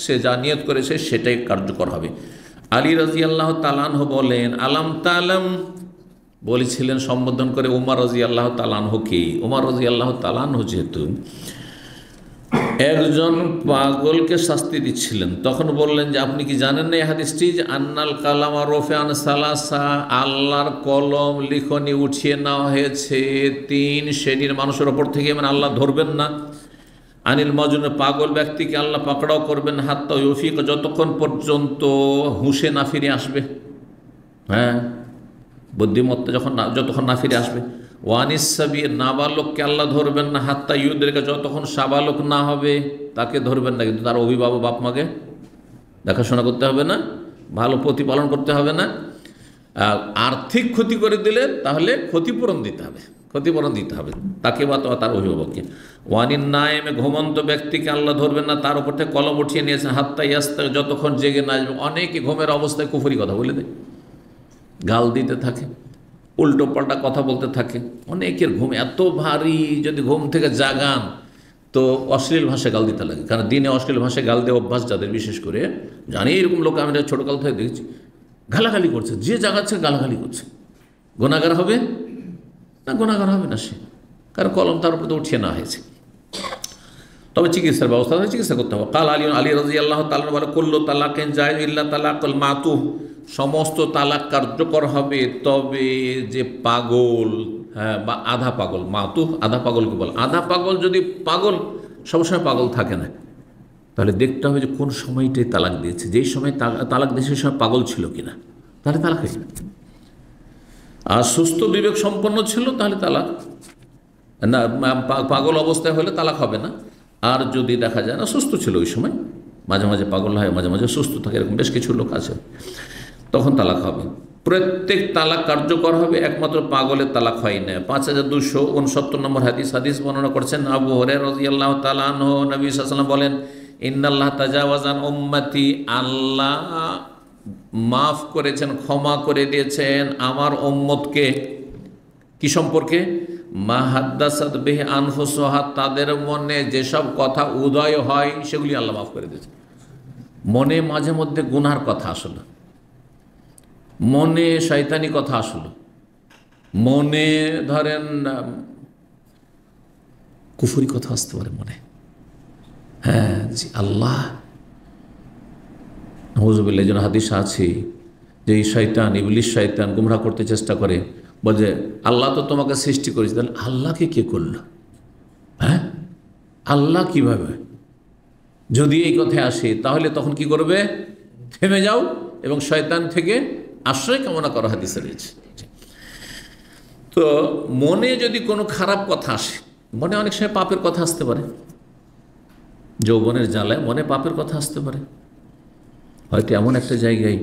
সে যা নিয়ত করেছে সেটাই কার্যকর হবে। আলী রাদিয়াল্লাহু তাআলা আনহু বলেন, আলাম তালাম, বলেছিলেন সম্বোধন করে উমর রাদিয়াল্লাহু তাআলা আনহুকে। উমর রাদিয়াল্লাহু তাআলা আনহু যেহেতু একজন পাগলকে শাস্তি দিচ্ছিলেন, তখন বললেন যে আপনি কি জানেন না এই হাদিসটি, যে আন্নাল কালামা রফিআন সালাসা, আল্লাহর কলম লিখনি উঠিয়ে নেওয়া হয়েছে 3 শ্রেণীর মানুষের ওপর থেকে, মানে আল্লাহ ধরবেন না। আনিল মাজনুন, পাগল ব্যক্তিকে আল্লাহ পাকড়াও করবেন, হাত্তা ইউফিক, যতক্ষণ পর্যন্ত হুঁশে না ফিরে আসবে, হ্যাঁ বুদ্ধিমত্তা যতক্ষণ না ফিরে আসবে। ওয়ানিসাবি, নাবালককে আল্লাহ ধরবেন না, হাত্তা ইউদ্রেকা, যতক্ষণ সাবালক না হবে তাকে ধরবেন না, কিন্তু তার অভিভাবক বাপ মাকে দেখাশোনা করতে হবে না, ভালো প্রতিপালন করতে হবে না। আর্থিক ক্ষতি করে দিলে তাহলে ক্ষতিপূরণ দিতে হবে, ক্ষতিপূরণ দিতে হবে তাকে বা তার অভিভাবককে। ওয়ানিন নায়েমে, ঘুমন্ত ব্যক্তিকে আল্লাহ ধরবেন না, তার উপর থেকে কলম উঠিয়ে নিয়েছেন, হাত্তা ইয়াস্তা, যতক্ষণ জেগে না আসবে। অনেকে ঘুমের অবস্থায় কুফরি কথা বলে দেয়, গাল দিতে থাকে, উল্টো পাল্টা কথা বলতে থাকে। অনেকের ঘুম এত ভারী, যদি ঘুম থেকে জাগান তো অশ্লীল ভাষায় গাল দিতে লাগে, কারণ দিনে অশ্লীল ভাষায় গাল দেওয়া অভ্যাস যাদের, বিশেষ করে জানি এরকম লোক আমি ছোটোকাল থেকে দেখছি, গালাগালি করছে, যে জাগাচ্ছে গালাগালি করছে। গুনাহগার হবে না? গুনাহগার হবে না সে, কারণ কলম তার উপরে তো উঠিয়ে নেওয়া হয়েছে। তবে চিকিৎসার ব্যবস্থা হয়, চিকিৎসা করতে হবে। কাল আলী রাদিয়াল্লাহু তাআলা বলে, কুল্লু তালাকিন জায়েজ ইল্লা তালাকুল মাতুহ, সমস্ত তালাক কার্যকর হবে, তবে যে পাগল, হ্যাঁ, বা আধা পাগল, মাতুহ আধা পাগলকে বলে। আধা পাগল যদি পাগল, সবসময় পাগল থাকে না, তাহলে দেখতে হবে যে কোন সময়টাই তালাক দিয়েছে, যেই সময় তালাক দিয়েছে সেই সময় পাগল ছিল কিনা, তাহলে তালাক হয়ে যাবে। আর সুস্থ বিবেক সম্পন্ন ছিল তাহলে তালাক না, পাগল অবস্থায় হলে তালাক হবে না। আর যদি দেখা যায় না সুস্থ ছিল ওই সময়, মাঝে মাঝে পাগল হয়, মাঝে মাঝে সুস্থ থাকে, এরকম বেশ কিছু লোক আছে, তখন তালাক হবে। প্রত্যেক তালাক কার্যকর হবে, একমাত্র পাগলের তালাক হয় না। 5269 নম্বর হাদিস বর্ণনা করছেন আবু হুরায়রা রাদিয়াল্লাহু তাআলা আনহু, নবী সাল্লাল্লাহু আলাইহি ওয়াসাল্লাম বলেন, ইন্নাল্লাহ তাজাওয়াজান উম্মতি, আল্লাহ মাফ করেছেন, ক্ষমা করে দিয়েছেন আমার উম্মতকে। কি সম্পর্কে? মা হাদ্দাসাত বিহি আনফুসুহা, তাদের মনে যেসব কথা উদয় হয় সেগুলি আল্লাহ মাফ করে দিয়েছেন। মনে মাঝে মধ্যে গুনার কথা আসলো, মনে শয়তানি কথা আসলো, মনে ধরেন কুফরি কথা আসতে পারে মনে, হ্যাঁ জি আল্লাহ নাউযুবিল্লাহ। এই জন্য হাদিস আছে যে এই শয়তান, ইবলিস শয়তান গুমরাহ করতে চেষ্টা করে, বলে আল্লাহ তো তোমাকে সৃষ্টি করেছে, তাহলে আল্লাহকে কে করলো? হ্যাঁ, আল্লাহ কিভাবে? যদি এই কথায় আসে তাহলে তখন কি করবে? থেমে যাও এবং শয়তান থেকে আশ্রয় কামনা করা হাদিসে রয়েছে। তো মনে যদি কোনো খারাপ কথা আসে, মনে অনেক সময় পাপের কথা আসতে পারে, যৌবনের জ্বালায় মনে পাপের কথা আসতে পারে, হয়তো এমন একটা জায়গায়,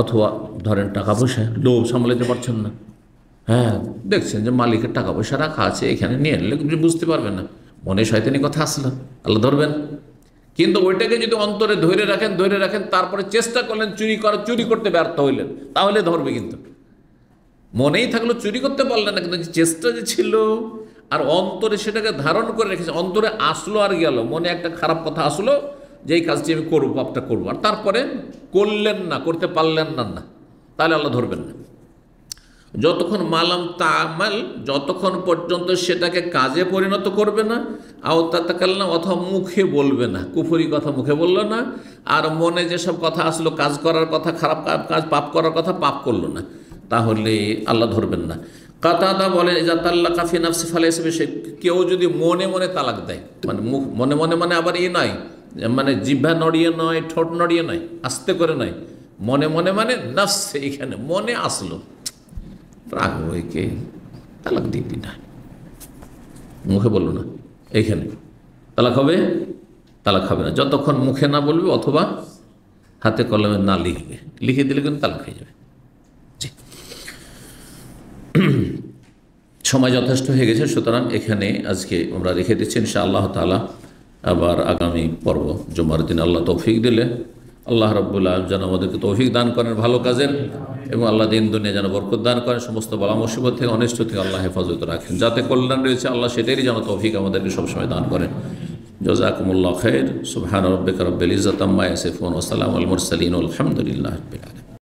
অথবা ধরেন টাকা পয়সা লোভ সামলাতে পারছেন না, হ্যাঁ দেখছেন যে মালিকের টাকা পয়সা রাখা আছে, এখানে নিয়ে নিলে বুঝতে পারবেন না, মনে শয়তানি কথা আসলো, আল্লাহ ধরবেন। কিন্তু ওইটাকে যদি অন্তরে ধরে রাখেন, তারপরে চেষ্টা করলেন চুরি করতে ব্যর্থ হইলেন, তাহলে ধরবে। কিন্তু মনেই থাকলো, চুরি করতে পারলেন না, কিন্তু চেষ্টা যে ছিল আর অন্তরে সেটাকে ধারণ করে রেখেছে, অন্তরে আসলো আর গেল, মনে একটা খারাপ কথা আসলো যে এই কাজটি আমি করবো, পাপটা করবো, আর তারপরে করলেন না, করতে পারলেন না, তাহলে আল্লাহ ধরবেন না। যতক্ষণ মালাম তামাল, যতক্ষণ পর্যন্ত সেটাকে কাজে পরিণত করবে না, আওতাতাকাল্লাম অথবা মুখে বলবে না, কুফরি কথা মুখে বললো না, আর মনে যেসব কথা আসলো কাজ করার কথা, খারাপ কাজ পাপ করার কথা, পাপ করলো না, তাহলে আল্লাহ ধরবেন না। কাতাদা বলেন ইজা তাল্লাকা ফি নাফসি ফালাইসা বিশাই, কেউ যদি মনে মনে তালাক দেয়, মানে মুখ মনে মনে, মানে আবার নয় মানে জিহ্বা নড়িয়ে নয়, ঠোঁট নড়িয়ে নয়, আস্তে করে নয়, মনে মনে মানে নাফসে, এখানে মনে আসলো রাগ হয়েকে তালাক দিবি না, মুখে বললো না, এইখানে তালাক হবে? তালাক হবে না যতক্ষণ মুখে না বলবে অথবা হাতে কলমে না লিখে দিলে কিন্তু তালাক হয়ে যাবে। সময় যথেষ্ট হয়ে গেছে, সুতরাং এখানে আজকে আমরা রেখে দিচ্ছি। ইনশাআল্লাহ তাআলা আবার আগামী পর্ব জুমার দিন আল্লাহ তৌফিক দিলে, আল্লাহ রাব্বুল আলামিন যেন আমাদেরকে তৌফিক দান করেন ভালো কাজের, এবং আল্লাহ দিন দুনিয়া যেন বরকত দান করেন, সমস্ত বালা মুসিবত থেকে, অনিষ্ট থেকে আল্লাহ হেফাজত রাখেন, যাতে কল্যাণ রয়েছে আল্লাহ সেটারই যেন তৌফিক আমাদেরকে সবসময় দান করেন। জাযাকুমুল্লাহ খাইর। সুবহান রাব্বিকা রাব্বিল ইজ্জাতি আম্মা ইয়াসিফুন ওয়া সালামুল মুরসালিন ওয়া আলহামদুলিল্লাহি রাব্বিল আলামিন।